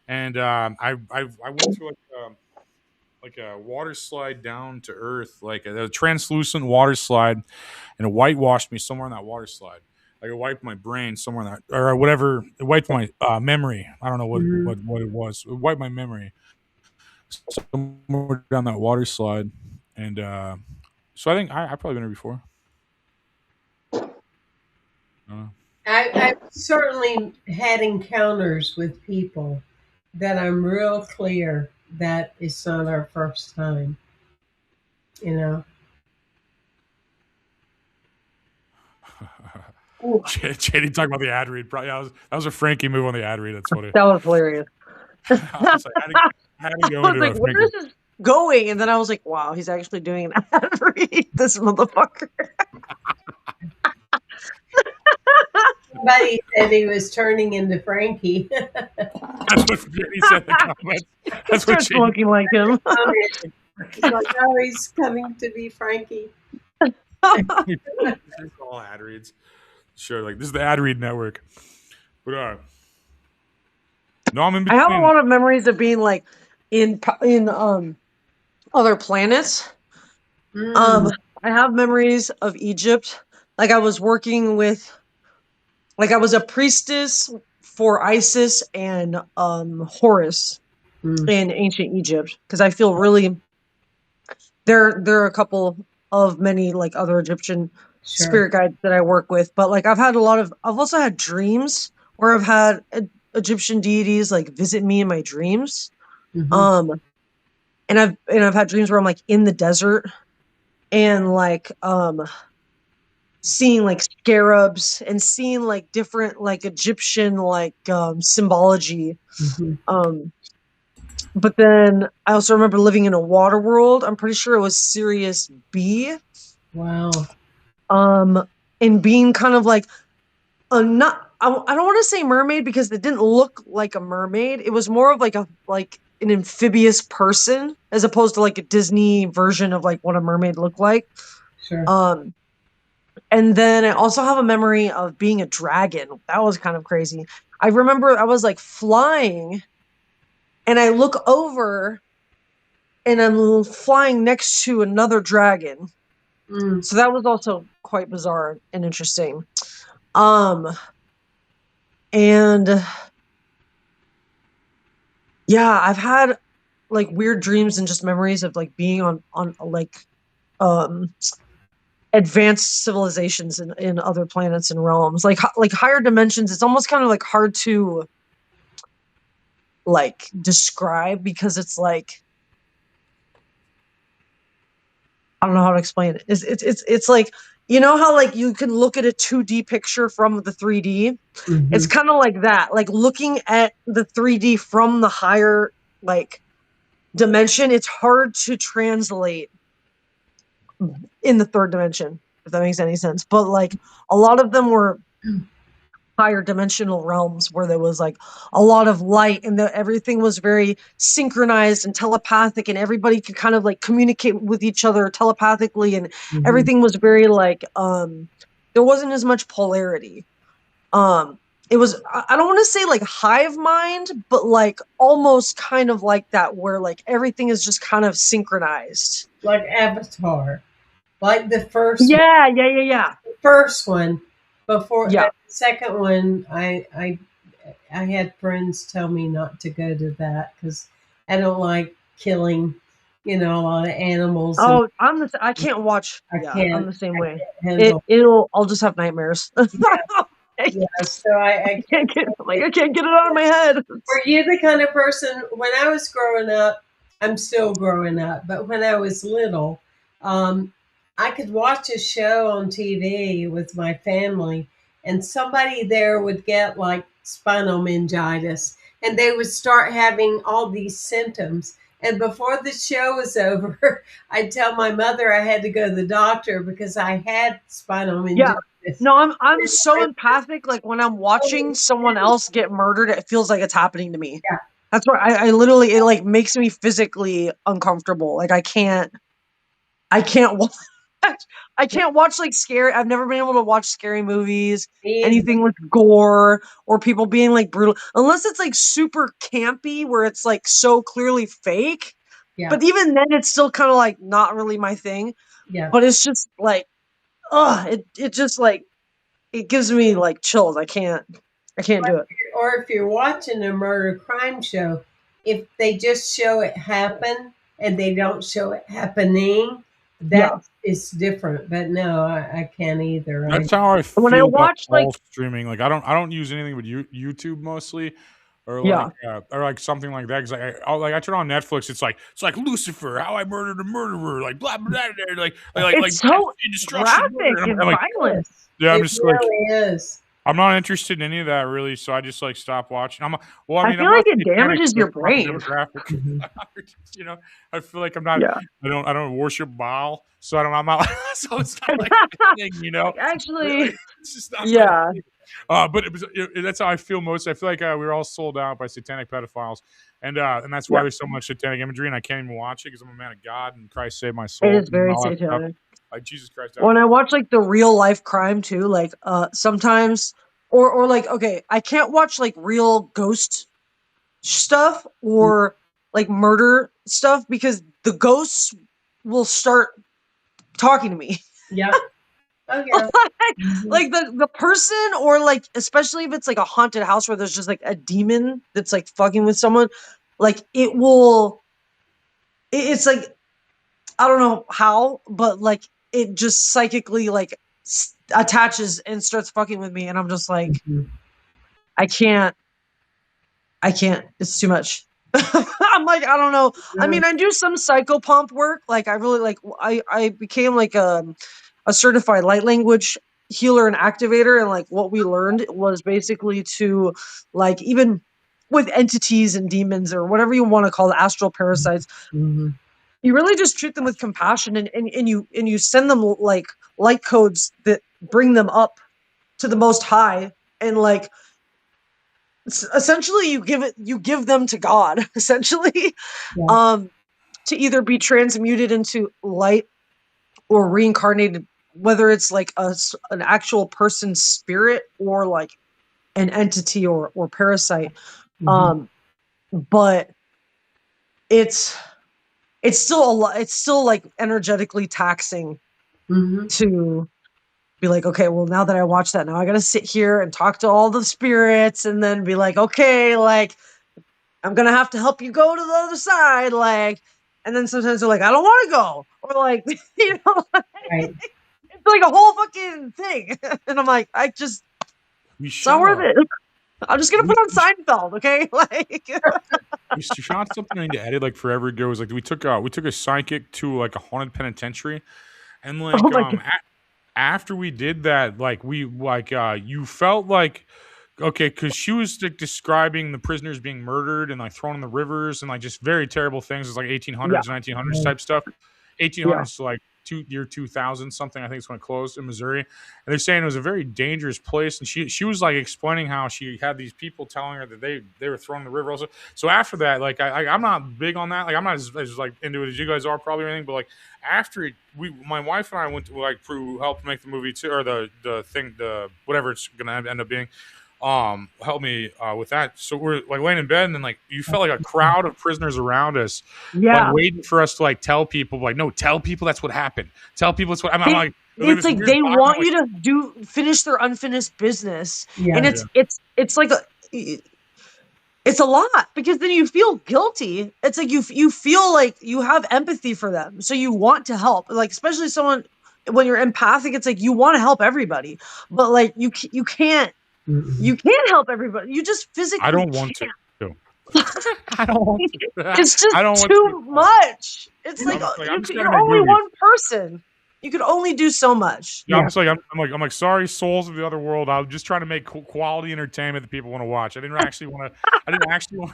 and I went through like a water slide down to earth, like a translucent water slide, and it whitewashed me somewhere on that water slide. Like it wiped my brain somewhere in that, or whatever. It wiped my memory. I don't know what it was. It wiped my memory somewhere down that water slide. And so I think I've probably been here before. I've certainly had encounters with people that I'm real clear that it's not our first time. You know? Shady talking about the ad read. Probably that was a Frankie move on the ad read. That's funny. That was hilarious. I was like, where is this going? And then I was like, wow, he's actually doing an ad read. This motherfucker. Somebody said he was turning into Frankie. That's what Jenny said in the comments. That's what she looking like him. He's like, oh, he's coming to be Frankie. All ad reads. Sure, like this is the ad read network. But no, I'm in between. I have a lot of memories of being like in other planets. I have memories of Egypt. Like I was working with, like I was a priestess for Isis and Horus in ancient Egypt, because I feel really there are a couple of many like other Egyptian spirit guides that I work with, but like I've also had dreams where I've had Egyptian deities like visit me in my dreams. And I've had dreams where I'm like in the desert and like seeing like scarabs and seeing like different like Egyptian like symbology. But then I also remember living in a water world. I'm pretty sure it was Sirius B. Wow. And being kind of like I don't want to say mermaid because it didn't look like a mermaid. It was more of like an amphibious person as opposed to like a Disney version of like what a mermaid looked like. Sure. And then I also have a memory of being a dragon. That was kind of crazy. I remember I was like flying and I look over and I'm flying next to another dragon. So that was also quite bizarre and interesting. And yeah, I've had like weird dreams and just memories of like being on like advanced civilizations in other planets and realms, like higher dimensions. It's almost kind of like hard to like describe because it's like, I don't know how to explain it. It's like, you know how like you can look at a 2D picture from the 3D? It's kind of like that, like looking at the 3D from the higher like dimension. It's hard to translate in the third dimension, if that makes any sense. But like a lot of them were higher dimensional realms where there was like a lot of light and everything was very synchronized and telepathic, and everybody could kind of like communicate with each other telepathically, and everything was very like there wasn't as much polarity. It was, I don't want to say like hive mind, but like almost kind of like that, where like everything is just kind of synchronized, like Avatar, like the first yeah. The first one. Before Yeah. the second one, I had friends tell me not to go to that because I don't like killing, a lot of animals. Oh, I can't watch. I Yeah, can't. I'm the same way. handle- I'll just have nightmares. Yeah, so I can't get it out of my head. Were you the kind of person, when I was growing up, I'm still growing up, but when I was little, I could watch a show on TV with my family and somebody there would get like spinal meningitis and they would start having all these symptoms. And before the show was over, I'd tell my mother I had to go to the doctor because I had spinal meningitis. Yeah. No, I'm so empathic. Like when I'm watching someone else get murdered, it feels like it's happening to me. Yeah. That's why I literally, it like makes me physically uncomfortable. Like I can't watch. I can't watch like scary. I've never been able to watch scary movies, anything with gore or people being like brutal, unless it's like super campy where it's like so clearly fake. Yeah. But even then, it's still kind of like not really my thing. Yeah. But it's just like, it just like, it gives me like chills. I can't do it. Or if you're watching a murder crime show, if they just show it happen and they don't show it happening, that is different. But no, I can't either. That's how I feel when I watch about all like streaming. Like I don't use anything but YouTube mostly, or like something like that. Because I turn on Netflix, it's like Lucifer, How I Murdered a Murderer, like blah blah blah, like it's so destruction, graphic and violent. Yeah, I'm It just really is. I'm not interested in any of that really, so I just like stop watching. I feel like it damages your brain. I feel like I'm not. Yeah. I don't worship Baal, so I'm not. So it's not like a thing, Actually, it's just not. yeah. But that's how I feel most. I feel like we were all sold out by satanic pedophiles, and that's why there's so much satanic imagery, and I can't even watch it because I'm a man of God and Christ saved my soul. It is very satanic. Like Jesus Christ. When I watch like the real life crime too, like sometimes or like, okay, I can't watch like real ghost stuff or like murder stuff because the ghosts will start talking to me. Yeah. Oh yeah. Like the person, or like especially if it's like a haunted house where there's just like a demon that's like fucking with someone, like it's like, I don't know how, but like it just psychically like attaches and starts fucking with me, and I'm just like, I can't. It's too much. I'm like, I don't know. I mean, I do some psychopomp work. Like I really like. I became like a certified light language healer and activator, and like what we learned was basically to like, even with entities and demons or whatever you want to call the astral parasites. You really just treat them with compassion, and you send them like light codes that bring them up to the Most High, and like essentially you give them to God, essentially, to either be transmuted into light or reincarnated, whether it's like an actual person's spirit or like an entity or parasite. But it's still a lot. It's still like energetically taxing to be like, okay, well, now that I watched that, now I got to sit here and talk to all the spirits and then be like, okay, like, I'm going to have to help you go to the other side. Like, and then sometimes they're like, I don't want to go. Or like, you know, like, it's like a whole fucking thing. And I'm like, it's not worth it. I'm just going to put on Seinfeld. Okay. Like, we shot something I need to edit like forever ago. It was like we took a psychic to like a haunted penitentiary, and like after we did that, like you felt like okay, because she was like describing the prisoners being murdered and like thrown in the rivers and like just very terrible things. It's like 1800s, 1900s type stuff. 1800s to like year 2000 something. I think it's when it closed in Missouri. And they're saying it was a very dangerous place. And she was like explaining how she had these people telling her that they were thrown in the river also. So after that, like I'm not big on that. Like I'm not as like into it as you guys are probably or anything. But like after it, my wife and I went to like helped make the movie too, or the thing, whatever it's gonna end up being. Help me with that. So we're like laying in bed, and then like you felt like a crowd of prisoners around us, like waiting for us to like tell people, like, no, tell people that's what happened. Tell people that's what I'm like. It's like they want you to finish their unfinished business, and it's like it's a lot because then you feel guilty. It's like you feel like you have empathy for them, so you want to help. Like especially someone when you're empathic, it's like you want to help everybody, but like you can't. You can't help everybody. You just physically I don't want can't. to. I don't want to. It's just too much. It's like you're only one person. You can only do so much. Yeah, I'm like, sorry, souls of the other world. I'm just trying to make quality entertainment that people want to watch. I didn't actually want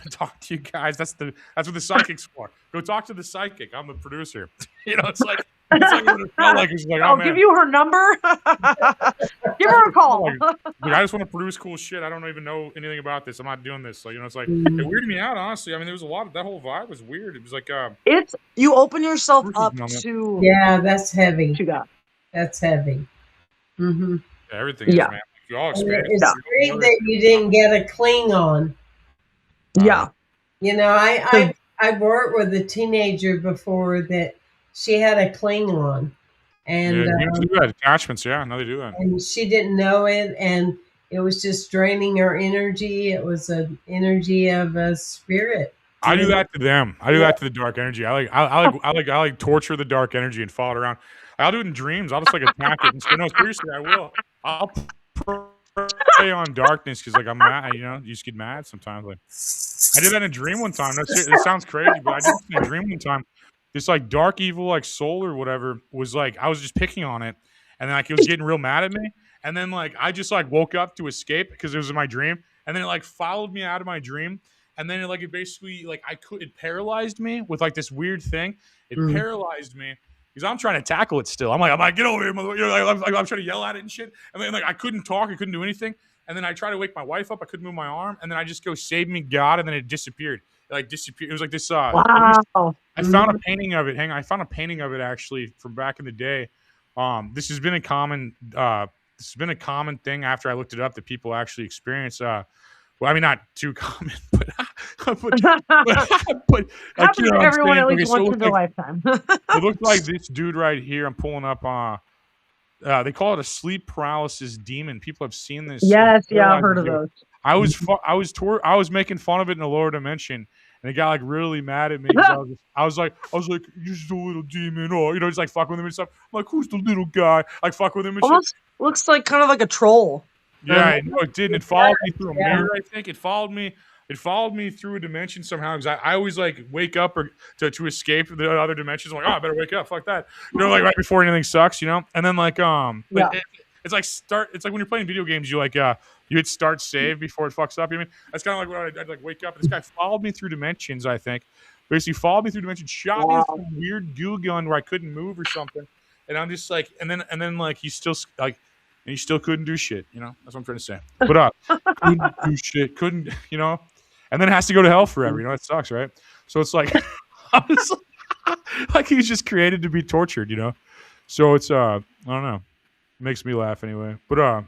to talk to you guys. That's what the psychic's for. Go talk to the psychic. I'm the producer. You know, it's like what it felt like. It's like, I'll give you her number. Give her a call. Like, I just want to produce cool shit. I don't even know anything about this. I'm not doing this. So, you know, it's like it weirded me out, honestly. I mean, there was a lot of that whole vibe was weird. It was like you open yourself up to that's heavy. To God. That's heavy. Yeah, everything is, man. You all experience it's great that you didn't get a Klingon. Yeah. You know, I've worked with a teenager before that she had a Klingon. And you do that. Attachments, yeah, no, they do that. And she didn't know it, and it was just draining her energy. It was an energy of a spirit. I do that to them. I do that to the dark energy. I like torture the dark energy and follow it around. I'll do it in dreams. I'll just like attack it and say, no, seriously, I will. I'll prey on darkness because like I'm mad. You know, you just get mad sometimes. Like I did that in a dream one time. It sounds crazy, but I did it in a dream one time. This like dark evil like soul or whatever was like I was just picking on it, and then like it was getting real mad at me, and then like I just like woke up to escape because it was in my dream, and then it like followed me out of my dream, and then it basically like it paralyzed me with like this weird thing. It paralyzed me because I'm trying to tackle it still. I'm like get over here, mother. You know, I'm trying to yell at it and shit, and then like I couldn't talk, I couldn't do anything, and then I tried to wake my wife up, I couldn't move my arm, and then I just go save me God, and then it disappeared. Like disappeared. It was like this. Wow. I found a painting of it. I found a painting of it actually from back in the day. This has been a common. This has been a common thing after I looked it up that people actually experience. Well, I mean, not too common, but happens to everyone at least once in their lifetime. It looked like this dude right here. I'm pulling up. They call it a sleep paralysis demon. People have seen this. Yes, yeah, I've heard of those. I was making fun of it in the lower dimension, and it got like really mad at me. I was like, you're just a little demon, or you know, just like fuck with him and stuff. I'm like, who's the little guy? Like fuck with him and almost shit. Looks like kind of like a troll. Yeah, no, it didn't. It followed me through a mirror. I think it followed me through a dimension somehow. Because I always like wake up or to escape the other dimensions. I'm like, I better wake up. Fuck that. You know, like right before anything sucks. You know, and then like it's like It's like when you're playing video games, you like you hit start save before it fucks up. You know what I mean? That's kind of like what I'd like wake up. And this guy followed me through dimensions. I think basically followed me through dimensions, shot me with some weird goo gun where I couldn't move or something. And I'm just like, and then like he's still like and he still couldn't do shit. You know, that's what I'm trying to say. But couldn't do shit, couldn't, you know, and then has to go to hell forever. You know, it sucks, right? So it's like, honestly, like he's just created to be tortured. You know, so it's I don't know, makes me laugh anyway. But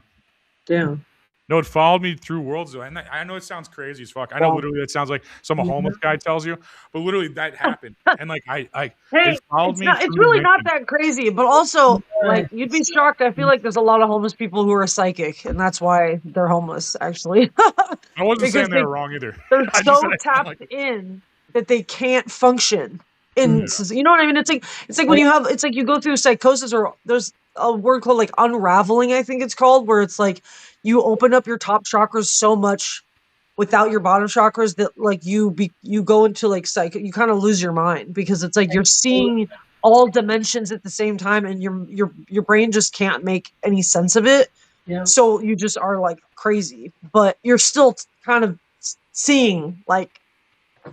Damn. no, it followed me through worlds. And I know it sounds crazy as fuck. I know literally it sounds like some homeless guy tells you, but literally that happened. And like Hey, it followed me. it's really not that crazy, but also like you'd be shocked. I feel like there's a lot of homeless people who are psychic, and that's why they're homeless. Actually, I wasn't saying they were wrong either. They're I just so said I tapped in that they can't function. You know what I mean? It's like when it's like you go through psychosis, or there's a word called like unraveling, I think it's called, where it's like you open up your top chakras so much without your bottom chakras that like you go into like you kind of lose your mind, because it's like you're seeing all dimensions at the same time, and your brain just can't make any sense of it. Yeah. So you just are like crazy, but you're still kind of seeing like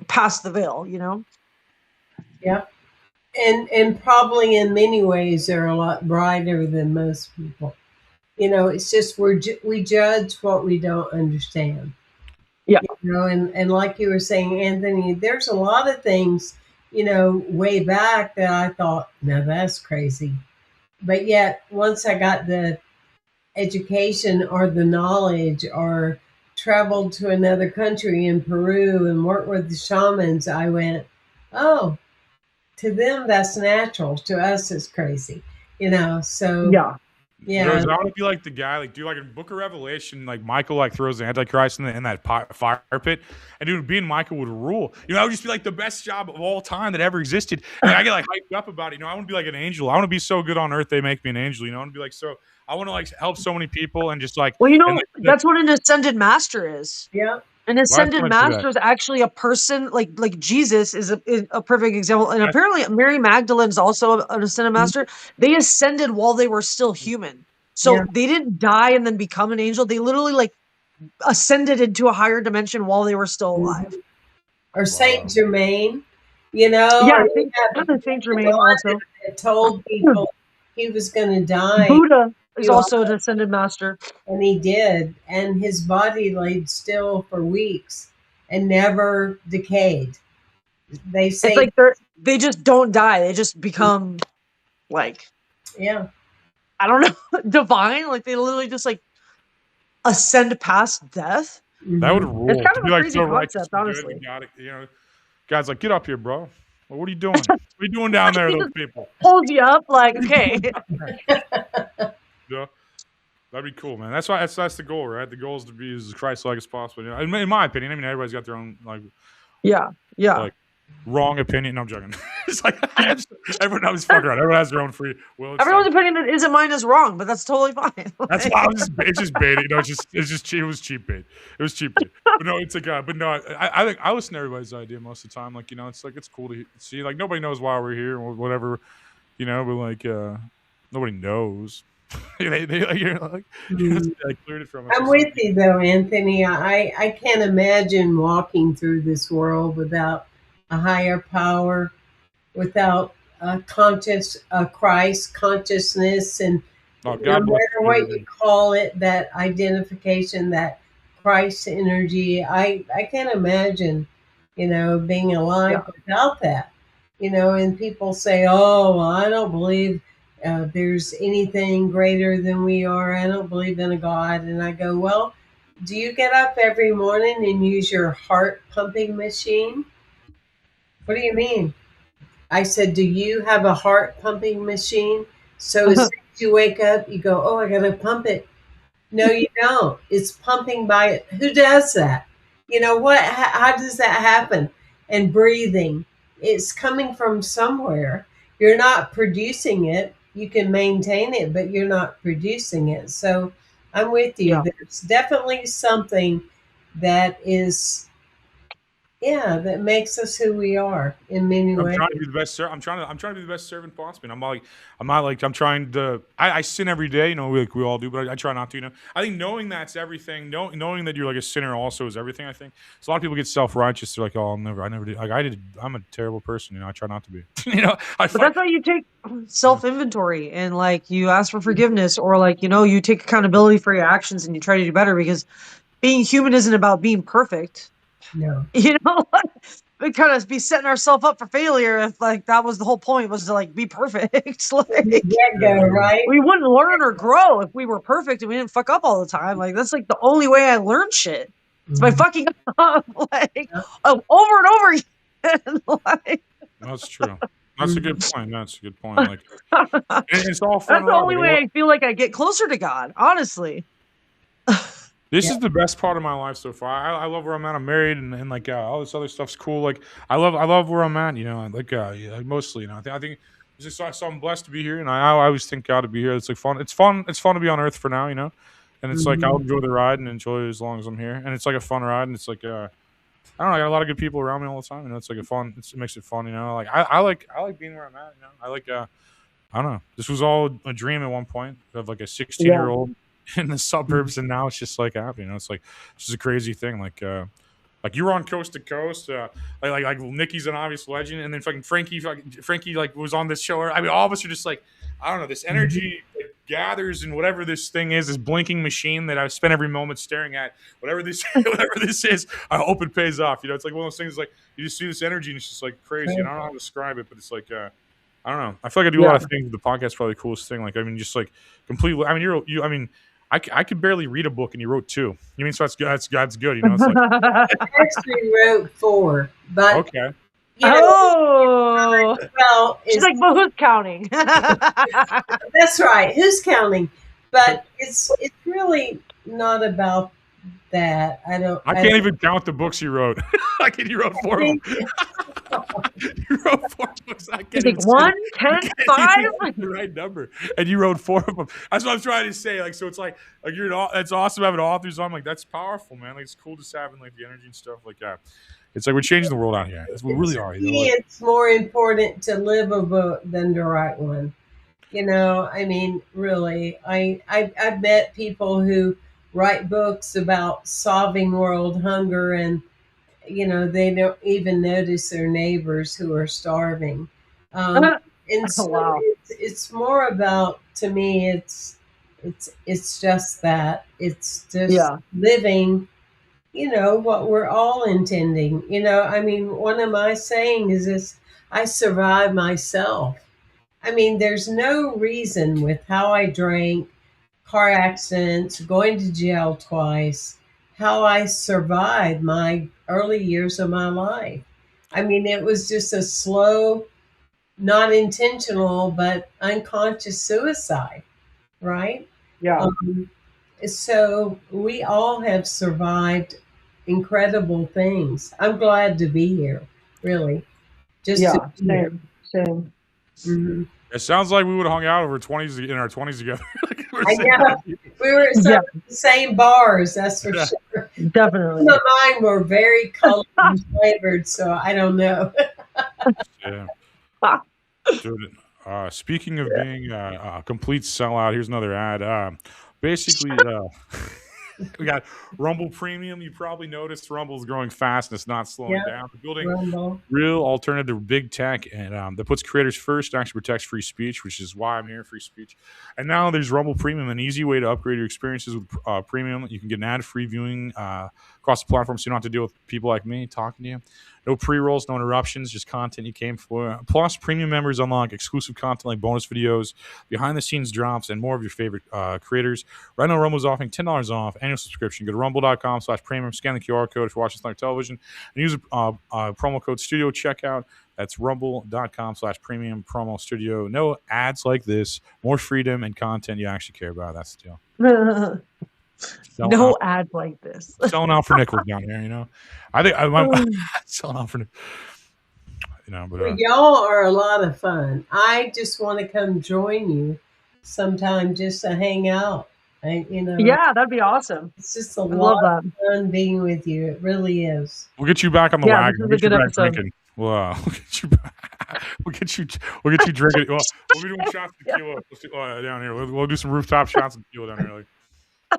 past the veil, you know? Yeah. And probably in many ways they're a lot brighter than most people. You know, it's just we judge what we don't understand. Yeah. You know, and like you were saying, Anthony, there's a lot of things, you know, way back that I thought, no, that's crazy. But yet once I got the education or the knowledge, or traveled to another country in Peru and worked with the shamans, I went, oh, to them that's natural. To us it's crazy. You know, so yeah. I want to be like the guy, like, dude, like in Book of Revelation, like Michael like throws the Antichrist in that fire pit, and dude, being Michael would rule. You know, that would just be like the best job of all time that ever existed. And I get like hyped up about it. You know, I want to be like an angel. I want to be so good on earth they make me an angel. You know, I want to be like I want to like help so many people and just like. Well, you know, that's what an ascended master is. Yeah. An ascended master is actually a person like Jesus is a perfect example. And apparently Mary Magdalene is also an ascended master. They ascended while they were still human. So they didn't die and then become an angel. They literally like ascended into a higher dimension while they were still alive. Or Saint Germain, you know. Yeah, I think Saint Germain also told people he was going to die. Buddha is also an ascended master. And he did. And his body laid still for weeks and never decayed. They say it's like they just don't die. They just become like, yeah, I don't know, divine. Like they literally just like ascend past death. That would rule. It's kind of be a like crazy so concept, righteous, honestly. You know, guys, like, get up here, bro. Well, what are you doing? What are you doing down there, those people? Pulls you up, like, okay. Yeah, that'd be cool, man. That's why that's the goal, right? The goal is to be as Christ-like as possible. You know? In my opinion, I mean, everybody's got their own like, like wrong opinion. No, I'm joking. It's like everyone always fuck around. Everyone has their own free will. Everyone's opinion that isn't mine is wrong, but that's totally fine. That's why it's just bait. You know, it was cheap bait. It was cheap bait. But no, it's like, but no, I listen to everybody's idea most of the time. Like, you know, it's like, it's cool to see. Like, nobody knows why we're here or whatever, you know. But like, nobody knows. they cleared it from us. I'm with you though, Anthony. I can't imagine walking through this world without a higher power, without a Christ consciousness, and no matter what you call it, that identification, that Christ energy. I can't imagine, you know, being alive without that. You know, and people say, "Oh, well, I don't believe there's anything greater than we are. I don't believe in a God." And I go, well, do you get up every morning and use your heart pumping machine? What do you mean? I said, do you have a heart pumping machine? So as soon as you wake up, you go, oh, I got to pump it. No, you don't. It's pumping by it. Who does that? You know what? How does that happen? And breathing. It's coming from somewhere. You're not producing it. You can maintain it, but you're not producing it. So I'm with you. There's definitely something that is yeah, that makes us who we are in many I'm ways. trying to be the best. I'm trying to be the best servant possible. And I'm not like I'm trying to. I sin every day, you know, we all do, but I try not to. You know, I think knowing that's everything. Knowing that you're like a sinner also is everything. I think so. A lot of people get self-righteous. They're like, oh, I never did. Like I did. I'm a terrible person. You know, I try not to be. You know, But that's why you take self-inventory and like you ask for forgiveness, or like, you know, you take accountability for your actions and you try to do better, because being human isn't about being perfect. No. You know, we kind of be setting ourselves up for failure if like that was the whole point, was to like be perfect. Like, right? We wouldn't learn or grow if we were perfect and we didn't fuck up all the time. Like that's like the only way I learn shit. It's by fucking up like over and over again. Like, that's true. That's a good point. That's a good point. Like, it's all fun. That's the only way I feel like I get closer to God, honestly. This is the best part of my life so far. I love where I'm at. I'm married, and like all this other stuff's cool. Like I love where I'm at. You know, like mostly. You know, I think it's just so I'm blessed to be here, and I always thank God to be here. It's like fun. It's fun to be on Earth for now. You know, and it's like I'll enjoy the ride and enjoy it as long as I'm here. And it's like a fun ride, and it's like I don't know. I got a lot of good people around me all the time. You know, it's like it makes it fun. You know, like I like being where I'm at. You know, I like I don't know. This was all a dream at one point of like a 16-year-old. In the suburbs, and now it's just like happening. You know, it's like it's just a crazy thing. Like you were on Coast to Coast. Like Nikki's an obvious legend, and then fucking Frankie like was on this show. I mean, all of us are just like, I don't know. This energy gathers, and whatever this thing is, this blinking machine that I spend every moment staring at. Whatever this is, I hope it pays off. You know, it's like one of those things. Like you just see this energy, and it's just like crazy. And I don't know how to describe it, but it's like. I don't know. I feel like I do a lot of things. The podcast is probably the coolest thing. Like, I mean, just like completely. I mean, I mean, I could barely read a book, and you wrote 2. You mean so that's good? That's good. You know, it's like I actually wrote 4, but okay. You know, well, she's like, but who's counting? That's right. Who's counting? But it's really not about that. I can't even count the books you wrote. You wrote 4 of them. You wrote 4 books. I can't like 1, 10, 5. The right number, and you wrote 4 of them. That's what I'm trying to say. Like, so it's like you're it's awesome having authors on. Like, that's powerful, man. Like, it's cool just having like the energy and stuff like that. It's like we're changing the world out here. We really are. You know, like, it's more important to live a book than to write one. You know, I mean, really, I've met people who write books about solving world hunger, and you know, they don't even notice their neighbors who are starving. And so it's more about, to me, it's just that. It's just living, you know, what we're all intending. You know, I mean, one of my sayings is, I survive myself. I mean, there's no reason with how I drank, car accidents, going to jail twice, how I survived my early years of my life. I mean, it was just a slow, not intentional, but unconscious suicide, right? Yeah. So we all have survived incredible things. I'm glad to be here, really. Just to be here. Same. Mm-hmm. It sounds like we would have hung out over in our 20s together. I know. We were at the same bars, that's for sure. Definitely. Some of mine were very colored and flavored, so I don't know. Yeah. Dude, speaking of being a complete sellout, here's another ad. Basically, we got Rumble Premium. You probably noticed Rumble's growing fast and it's not slowing down. We're building real alternative to big tech, and that puts creators first and actually protects free speech, which is why I'm here, free speech. And now there's Rumble Premium, an easy way to upgrade your experiences with Premium. You can get an ad-free viewing across the platform, so you don't have to deal with people like me talking to you. No pre-rolls, no interruptions, just content you came for. Plus, premium members unlock exclusive content like bonus videos, behind-the-scenes drops, and more of your favorite creators. Right now, Rumble's offering $10 off annual subscription. Go to rumble.com/premium, scan the QR code if you're watching this on television, and use promo code STUDIO checkout. That's rumble.com/premium promo studio. No ads like this, more freedom and content you actually care about. That's the deal. No ads like this. Selling out for nickels down here, you know. I think I'm selling out for, you know. But y'all are a lot of fun. I just want to come join you sometime just to hang out. Yeah, that'd be awesome. It's just a I lot love that. of fun being with you. It really is. We'll get you back on the Yeah, wagon. this is We'll a get you good back episode. drinking. We'll get you. We'll get you drinking. We'll be doing shots of tequila down here. We'll do some rooftop shots of tequila down here. Like,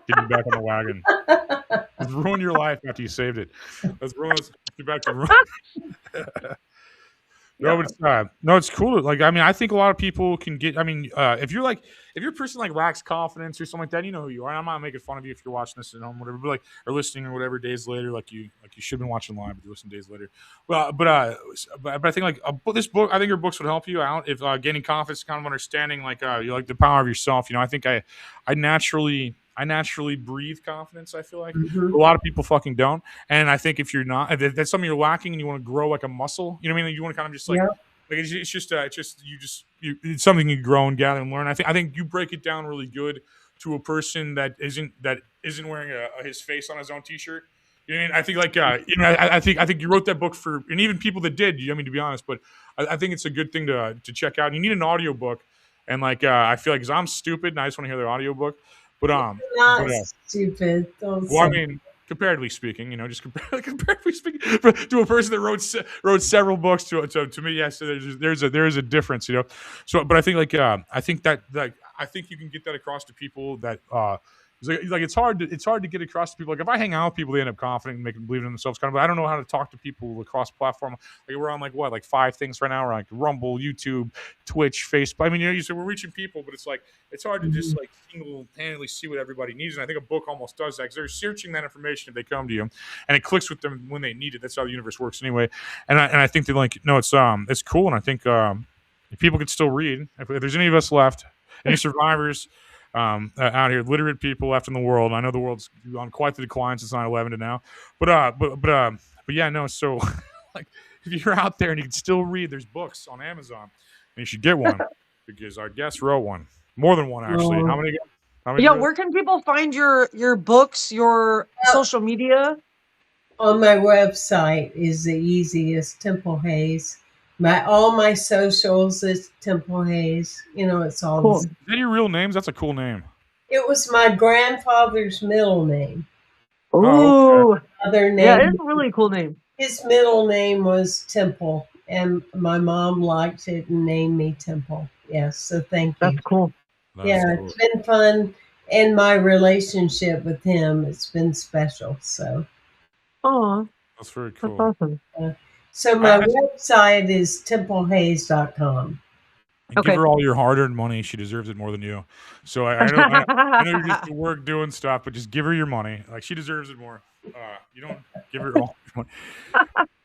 get you back on the wagon. Let's ruin your life after you saved it. Let's get you back to ruin. No, but it's cool. Like, I mean, I think a lot of people can get. I mean, if you're a person like lacks confidence or something like that, you know who you are. I'm not making fun of you if you're watching this at home, whatever. But or listening or whatever days later, like you should have been watching live, but you listen days later. But I think like this book, I think your books would help you out if gaining confidence, kind of understanding like you like the power of yourself. You know, I think I naturally breathe confidence. I feel like a lot of people fucking don't, and I think if you're not, if that's something you're lacking, and you want to grow like a muscle, you know what I mean? Like, you want to kind of just like it's something you grow and gather and learn. I think you break it down really good to a person that isn't wearing his face on his own T-shirt. You know what I mean? I think like I think you wrote that book for, and even people that did. I mean, to be honest, but I think it's a good thing to check out. And you need an audiobook, and like I feel like because I'm stupid and I just want to hear their audiobook. But not stupid. I mean, comparatively speaking, you know, just comparatively speaking, to a person that wrote several books, to me, yes, there's a difference, you know. So, but I think like I think you can get that across to people that it's hard to get across to people. Like if I hang out with people, they end up confident and make them believe in themselves. Kind of, but I don't know how to talk to people across platform. Like we're on like 5 things right now. We're on like Rumble, YouTube, Twitch, Facebook. I mean, you know, you say we're reaching people, but it's like it's hard to just like single-handedly see what everybody needs. And I think a book almost does that because they're searching that information if they come to you, and it clicks with them when they need it. That's how the universe works anyway. And I think they're like, no, it's cool. And I think if people could still read, if there's any of us left, any survivors. Out here, literate people left in the world. I know the world's on quite the decline since 9/11 to now, but yeah, no. So, like, if you're out there and you can still read, there's books on Amazon, and you should get one because our guest wrote one, more than one actually. How many? Yeah, where can people find your books, your social media? On my website is the easiest, Temple Hayes. All my socials is Temple Hayes. You know, it's all cool. Is that your real names? That's a cool name. It was my grandfather's middle name. Ooh, other name. Yeah, it's a really cool name. His middle name was Temple, and my mom liked it and named me Temple. Yes, so thank you. That's cool. It's been fun, and my relationship with him, it's been special. So, that's very cool. That's awesome. So my website is templehays.com. Give her all your hard-earned money. She deserves it more than you. So I know you're just at work doing stuff, but just give her your money. Like she deserves it more. You don't give her all your money.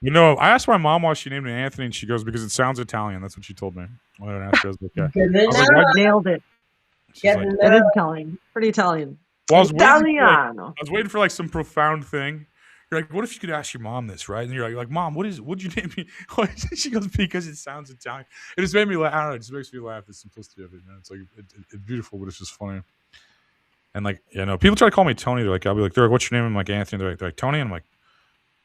You know, I asked my mom why she named me Anthony, and she goes, because it sounds Italian. That's what she told me. When I asked her, I was like, nailed it. It is Italian. Pretty Italian. Well, I was waiting for like some profound thing. You're like, what if you could ask your mom this, right? And you're like, Mom, what'd you name me? She goes, because it sounds Italian. It just made me laugh. I don't know. It just makes me laugh. The simplicity of it. Man. It's like it's beautiful, but it's just funny. And like, you know, people try to call me Tony. They're like, what's your name? I'm like, Anthony. They're like Tony. And I'm like,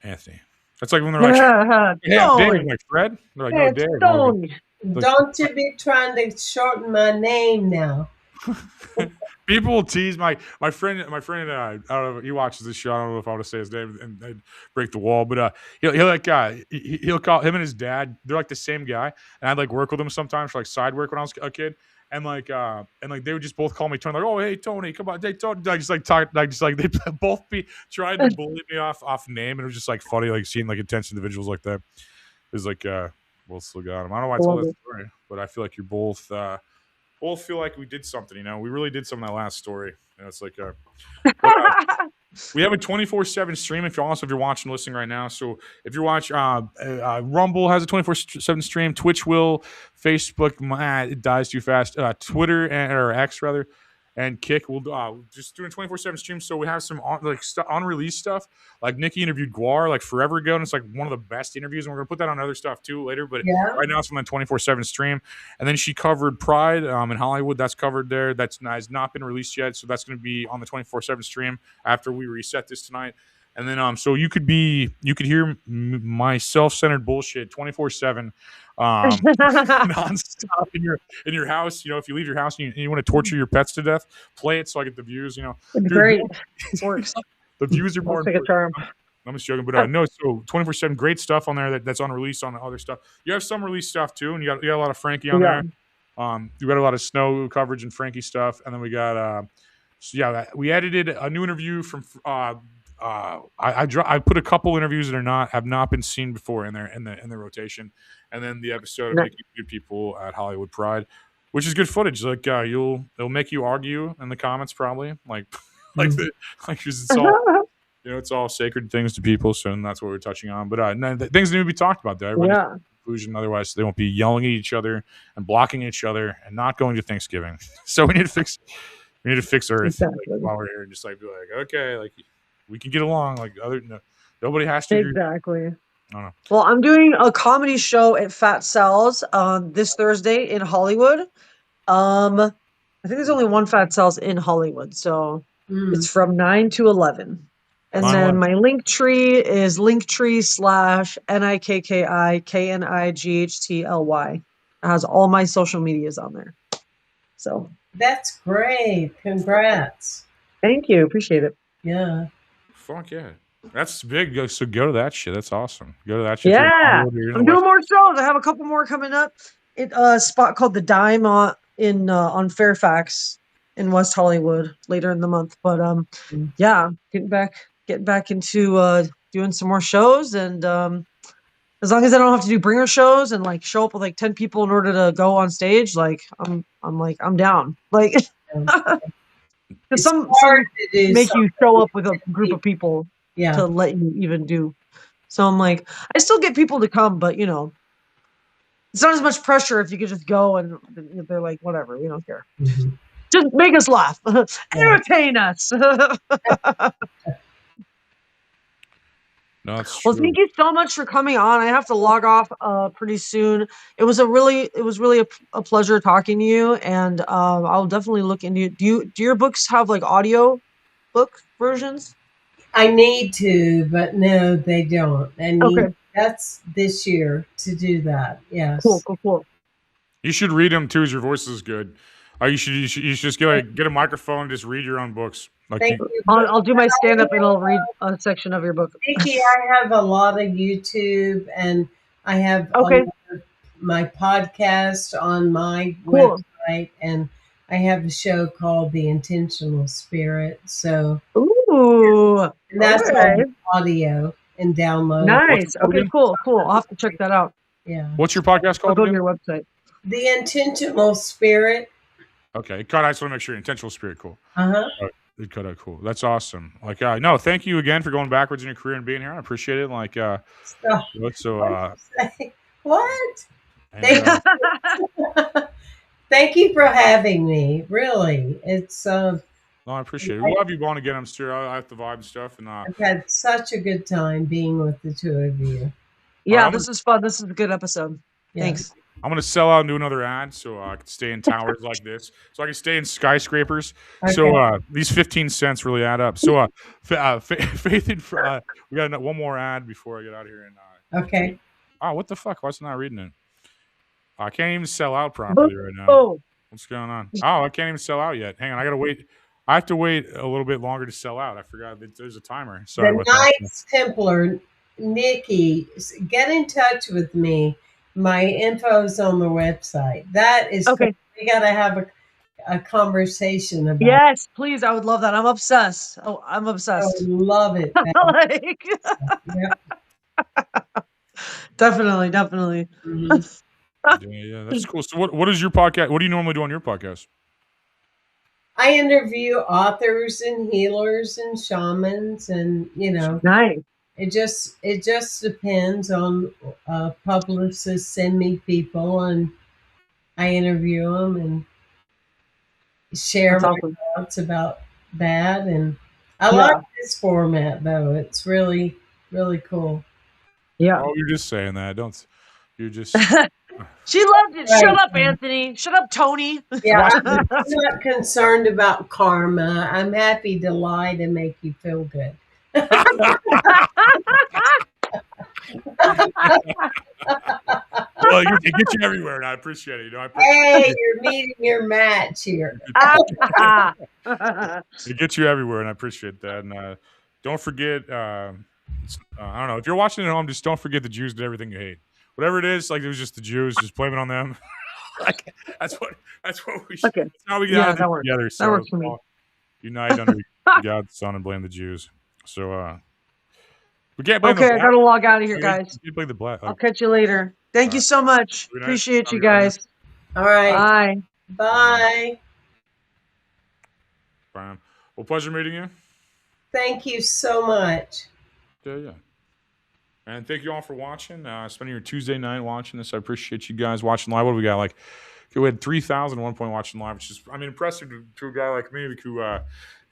Anthony. That's like when they're like, hey, Dave. I'm like, Fred. They're like, no, Dave. Tony. Don't you be trying to shorten my name now. People will tease my friend. I don't know. He watches this show. I don't know if I want to say his name and they'd break the wall, but he'll call him and his dad. They're like the same guy, and I'd like work with them sometimes for like side work when I was a kid, and like they would just both call me Tony. Like, oh hey Tony, come on, hey Tony. I just like talk, like just like they both tried to bully me off name, and it was just like funny, like seeing like intense individuals like that. It was like we'll still got him. I don't know why I told that story, but I feel like you're both feel like we did something, you know. We really did something that last story. You know, it's like we have a 24/7 stream if you're watching, listening right now. So if you're watching, Rumble has a 24/7 stream. Twitch will, Facebook, it dies too fast. Twitter or X rather, and Kick will just doing 24/7 streams. So we have some unreleased stuff. Like Nikki interviewed Guar like forever ago, and it's like one of the best interviews. And we're gonna put that on other stuff too later. But right now it's on the 24/7 stream. And then she covered Pride in Hollywood. That's covered there. That has not been released yet. So that's gonna be on the 24/7 stream after we reset this tonight. And then so you could hear my self-centered bullshit 24/7, nonstop in your house. If you leave your house and you want to torture your pets to death, play it so I get the views. It's great. It works. The views are more Looks like a important. charm. I'm just joking, but no. So 24/7, great stuff on there that's on release on other stuff. You have some release stuff too, and you got a lot of Frankie on there. You got a lot of snow coverage and Frankie stuff, and then we got we edited a new interview from. I put a couple interviews that have not been seen before in the rotation, and then the episode of Making Good People at Hollywood Pride, which is good footage. Like it'll make you argue in the comments probably, it's all. It's all sacred things to people, so that's what we're touching on. But things need to be talked about there. Conclusion, otherwise they won't be yelling at each other and blocking each other and not going to Thanksgiving. So we need to fix Earth Exactly. while we're here, and just be like, okay, we can get along. Nobody has to. Exactly. I don't know. Well, I'm doing a comedy show at Fat Sal's this Thursday in Hollywood. I think there's only one Fat Sal's in Hollywood, so it's from 9 to 11. And then my link tree is linktree/NIKKIKNIGHTLY. It has all my social medias on there. So that's great. Congrats. Thank you. Appreciate it. Yeah. Fuck yeah. That's big. So go to that shit. That's awesome. Go to that shit. Yeah. I'm doing more shows. I have a couple more coming up. A spot called The Dime on Fairfax in West Hollywood later in the month. But yeah, getting back into doing some more shows, and as long as I don't have to do bringer shows and show up with 10 people in order to go on stage, I'm down. Because some make you show up with a group of people to let you even do. So I'm I still get people to come, but it's not as much pressure if you could just go and they're like, whatever, we don't care. Mm-hmm. Just make us laugh, entertain us. No, it's true. Well, thank you so much for coming on. I have to log off pretty soon. It was really a pleasure talking to you, and I'll definitely look into. Do your books have audio book versions? I need to, but no, they don't. And that's this year to do that. Yes. Cool. You should read them too, as your voice is good. You should just get a microphone and just read your own books. Thank you. I'll do my stand-up and I'll read a section of your book. Nikki, I have a lot of YouTube, and I have my podcast on my website, and I have a show called The Intentional Spirit. So and that's on audio and download. Nice. Okay, cool. I'll have to check that out. Yeah. What's your podcast called? I'll go to your website. The Intentional Spirit. Okay. God, I just want to make sure. Intentional Spirit. Cool. Good cut out. Cool. That's awesome. No, thank you again for going backwards in your career and being here. I appreciate it. What? Thank you for having me. Really, it's. No, I appreciate it. We'll have you on again. I'm sure I have the vibe and stuff. And I've had such a good time being with the two of you. Yeah, this is fun. This is a good episode. Yeah. Thanks. I'm going to sell out and do another ad so I can stay in towers like this. So I can stay in skyscrapers. Okay. So these 15 cents really add up. So Faith in we got one more ad before I get out of here. Okay. Oh, what the fuck? Why is it not reading it? I can't even sell out properly right now. What's going on? Oh, I can't even sell out yet. Hang on. I got to wait. I have to wait a little bit longer to sell out. I forgot that there's a timer. Sorry. The Knights Templar, Nikki, get in touch with me. My info's on the website. That is okay. We got to have a conversation about. Yes, please. I would love that. I'm obsessed. Oh, I'm obsessed. I love it. Definitely. Mm-hmm. Yeah, that's cool. So what is your podcast? What do you normally do on your podcast? I interview authors and healers and shamans, and nice. It just depends on publicists send me people, and I interview them and share my thoughts about that. And I like this format, though. It's really, really cool. Yeah. Oh, you're just saying that. You're just. She loved it. Right. Shut up, Anthony. Shut up, Tony. Yeah, I'm not concerned about karma. I'm happy to lie to make you feel good. Well, it gets you everywhere, and I appreciate it. Hey, you're meeting your match here. It gets you everywhere, and I appreciate that. And don't forget, I don't know, if you're watching at home, just don't forget the Jews did everything you hate. Whatever it is, like it was just the Jews, just blame it on them. Like, that's what we should. Okay. That's how we get out of this together. That So works for me. unite under God's Son and blame the Jews. So we can't blame Okay, the I gotta log out of here, We guys. can't blame the black. I'll catch you later. Thank you so much. Good night. Appreciate Have you a good night. guys. All right. Bye. Bye. Brian. Well, pleasure meeting you. Thank you so much. Yeah. And thank you all for watching. Spending your Tuesday night watching this. I appreciate you guys watching live. What do we got? Like, we had 3,000 at one point watching live, which is, impressive to a guy like me who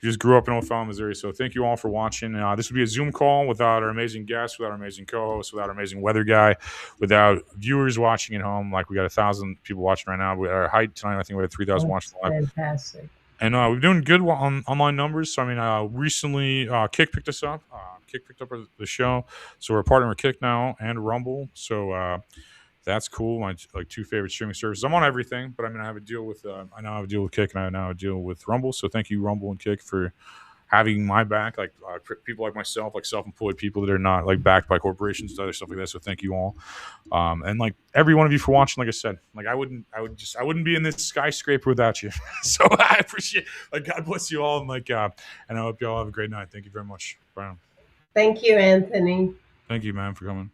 just grew up in O'Fallon, Missouri. So thank you all for watching. This would be a Zoom call without our amazing guests, without our amazing co-host, without our amazing weather guy, without viewers watching at home. Like, we got 1,000 people watching right now. Our height tonight, I think we had 3,000 watching live. Fantastic. And we're doing good on online numbers. So, recently, Kick picked us up. Kick picked up the show. So, we're partnering with Kick now and Rumble. So, that's cool. My two favorite streaming services. I'm on everything, but I have a deal with I now have a deal with Kick, and I now have a deal with Rumble. So, thank you, Rumble and Kick, for having my back. Like people like myself, like self-employed people that are not like backed by corporations and other stuff like that. So, thank you all, and like every one of you for watching. Like I said, like I wouldn't be in this skyscraper without you. So I appreciate. Like, God bless you all, and and I hope you all have a great night. Thank you very much, Brian. Thank you, Anthony. Thank you, man, for coming.